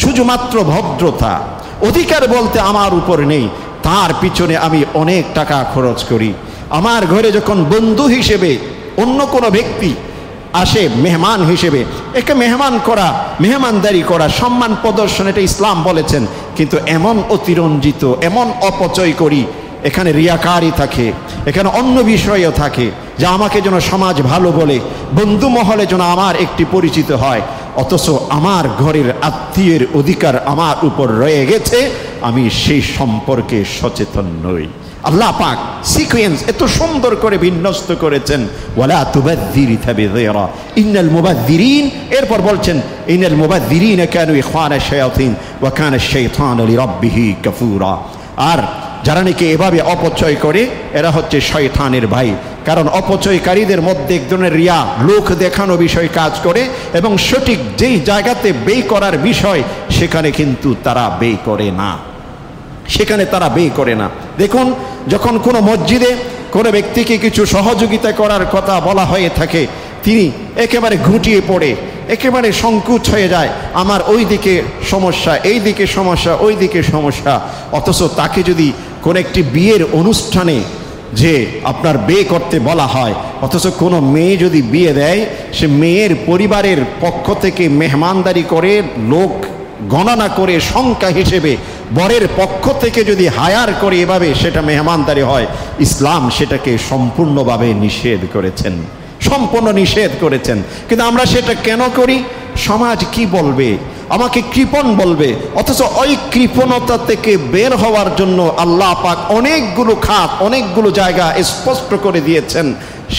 শুধুমাত্র ভদ্রতা, অধিকার বলতে আমার উপর নেই, তার পিছনে আমি অনেক টাকা খরচ করি। আমার ঘরে যখন বন্ধু হিসেবে অন্য কোনো ব্যক্তি আসে মেহমান হিসেবে, একে মেহমানদারি করা, সম্মান প্রদর্শন, এটা ইসলাম বলেছেন। কিন্তু এমন অতিরঞ্জিত, এমন অপচয় করি, এখানে রিয়াকারি থাকে, এখানে অন্য বিষয়ও থাকে, যা আমাকে যেন সমাজ ভালো বলে, বন্ধু মহলে যেন আমার একটি পরিচিত হয়, অথচ আমার ঘরের আত্মীয়ের অধিকার আমার উপর রয়ে গেছে, আমি সেই সম্পর্কে সচেতন নই। আল্লাহ পাক সিকোয়েন্স এত সুন্দর করে বিন্যস্ত করেছেন, ওয়ালা তুবাযযির তাবযীরা ইন্নাল মুবাযযিরিন, এরপর বলছেন ইন্নাল মুবাযযিরিন কানু ইখওয়ানাশ শায়াতিন ওয়া কানা আশ-শাইতানু লিরাব্বিহি কাফুরা। আর যারা নাকি এভাবে অপচয় করে এরা হচ্ছে শয়তানের ভাই, কারণ অপচয়কারীদের মধ্যে এক ধরনের রিয়া, লোক দেখানো বিষয় কাজ করে, এবং সঠিক যেই জায়গাতে ব্যয় করার বিষয় সেখানে কিন্তু তারা ব্যয় করে না, দেখুন যখন কোনো মসজিদে কোনো ব্যক্তিকে কিছু সহযোগিতা করার কথা বলা হয়ে থাকে, তিনি একেবারে ঘুটিয়ে পড়ে, একেবারে সংকুচ হয়ে যায়, আমার ওই দিকে সমস্যা, এই দিকে সমস্যা, ওই দিকে সমস্যা। অথচ তাকে যদি কোনো একটি বিয়ের অনুষ্ঠানে যে আপনার বিয়ে করতে বলা হয়, অথচ কোনো মেয়ে যদি বিয়ে দেয়, সে মেয়ের পরিবারের পক্ষ থেকে মেহমানদারি করে, লোক গণনা করে সংখ্যা হিসেবে বরের পক্ষ থেকে যদি হায়ার করে এভাবে সেটা মেহমানদারি হয়, ইসলাম সেটাকে সম্পূর্ণভাবে নিষেধ করেছেন। সম্পূর্ণ নিষেধ করেছেন। কিন্তু আমরা সেটা কেন করি? সমাজ কি বলবে, আমাকে কৃপণ বলবে। অথচ ওই কৃপণতা থেকে বের হওয়ার জন্য আল্লাহ পাক অনেকগুলো খাত, অনেকগুলো জায়গা স্পষ্ট করে দিয়েছেন,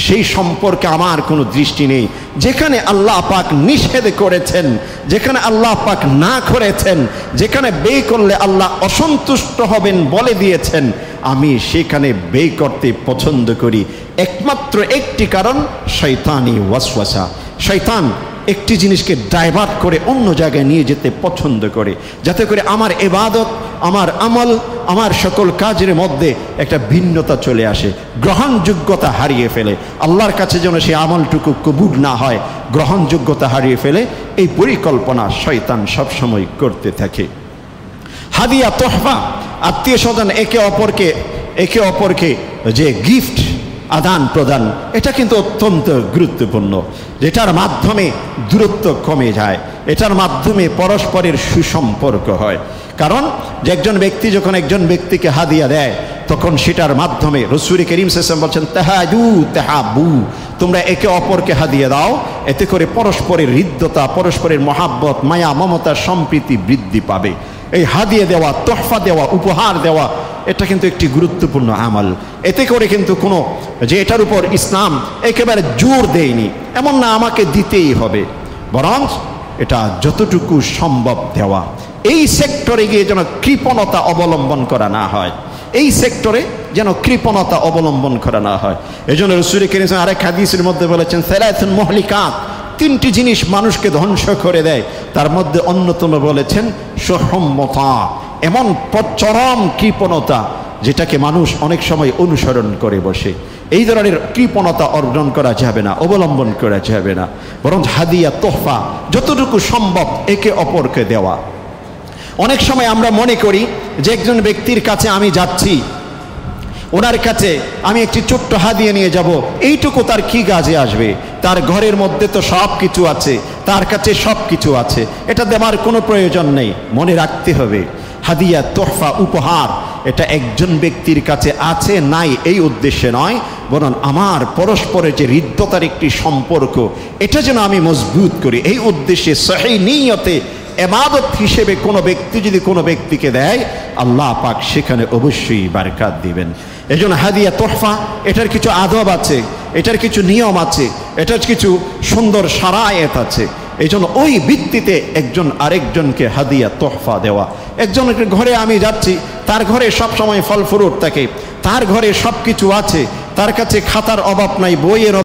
সেই সম্পর্কে আমার কোনো দৃষ্টি নেই। যেখানে আল্লাহ পাক নিষেধ করেছেন, যেখানে আল্লাহ পাক না করেছেন, যেখানে ব্যয় করলে আল্লাহ অসন্তুষ্ট হবেন বলে দিয়েছেন, আমি সেখানে ব্যয় করতে পছন্দ করি। একমাত্র একটি কারণ, শয়তানি ওয়াসওয়াসা। শয়তান একটি জিনিসকে ডাইভার্ট করে অন্য জায়গায় নিয়ে যেতে পছন্দ করে, যাতে করে আমার ইবাদত, আমার আমল, আমার সকল কাজের মধ্যে একটা ভিন্নতা চলে আসে, গ্রহণযোগ্যতা হারিয়ে ফেলে। আল্লাহর কাছে যেন সেই আমলটুকু কবুল না হয়, গ্রহণযোগ্যতা হারিয়ে ফেলে, এই পরিকল্পনা শয়তান সবসময় করতে থাকে। হাদিয়া, তোহফা, আত্মীয় স্বজন একে অপরকে যে গিফট আদান প্রদান, এটা কিন্তু অত্যন্ত গুরুত্বপূর্ণ, যেটার মাধ্যমে দূরত্ব কমে যায়, এটার মাধ্যমে পরস্পরের সুসম্পর্ক হয়। কারণ যে একজন ব্যক্তি যখন একজন ব্যক্তিকে হাদিয়া দেয়, তখন সেটার মাধ্যমে রাসূল করিম সাল্লাল্লাহু আলাইহি ওয়াসাল্লাম বলছেন, তাহাদু তাহাবু, তোমরা একে অপরকে হাদিয়া দাও, এতে করে পরস্পরের হৃদ্যতা, পরস্পরের মহাব্বত, মায়া, মমতা, সম্প্রীতি বৃদ্ধি পাবে। এই হাদিয়া দেওয়া, তোহফা দেওয়া, উপহার দেওয়া, এটা কিন্তু একটি গুরুত্বপূর্ণ আমল। এতে করে কিন্তু কোনো যে এটার উপর ইসলাম একেবারে জোর দেয়নি, এমন না আমাকে দিতেই হবে, বরং এটা যতটুকু সম্ভব দেওয়া। এই সেক্টরে গিয়ে যেন কৃপণতা অবলম্বন করা না হয়, এই সেক্টরে যেন কৃপণতা অবলম্বন করা না হয়। এই জন্য রাসূল করিম সাল্লাল্লাহু আলাইহি ওয়াসাল্লাম আরেক হাদিসের মধ্যে বলেছেন, সালাতুন মুহলিকাত, তিনটি জিনিস মানুষকে ধ্বংস করে দেয়, তার মধ্যে অন্যতম বলেছেন সুহম্মতা, এমন চরম কৃপণতা যেটাকে মানুষ অনেক সময় অনুসরণ করে বসে। এই ধরনের কৃপণতা অর্জন করা যাবে না, অবলম্বন করা যাবে না, বরং হাদিয়া, তোহফা যতটুকু সম্ভব একে অপরকে দেওয়া। অনেক সময় আমরা মনে করি যে একজন ব্যক্তির কাছে আমি যাচ্ছি, ওনার কাছে আমি একটি ছোট্ট হাদিয়া নিয়ে যাব, এইটুকু তার কি কাজে আসবে? তার ঘরের মধ্যে তো সব কিছু আছে, তার কাছে সব কিছু আছে, এটা দেওয়ার কোনো প্রয়োজন নেই। মনে রাখতে হবে, হাদিয়া, তোহফা, উপহার, এটা একজন ব্যক্তির কাছে আছে নাই এই উদ্দেশ্যে নয়, বরং আমার পরস্পরের যে হৃদ্যতার একটি সম্পর্ক, এটা যেন আমি মজবুত করি, এই উদ্দেশ্যে সহিহ নিয়তে ইবাদত হিসেবে কোনো ব্যক্তি যদি কোনো ব্যক্তিকে দেয়, আল্লাহ পাক সেখানে অবশ্যই বারকাত দিবেন। এজন্য হাদিয়া, তোহফা, এটার কিছু আদব আছে, এটার কিছু নিয়ম আছে, এটার কিছু সুন্দর শারায়েত আছে। এই জন্য ওই ভিত্তিতে একজন আরেকজনকে হাদিয়া, তোহফা দেওয়া। একজনের ঘরে আমি যাচ্ছি, তার ঘরে সব সময় ফল ফ্রুট থাকে, তার ঘরে সব কিছু আছে, তার কাছে খাতার অভাব নাই, বইয়ের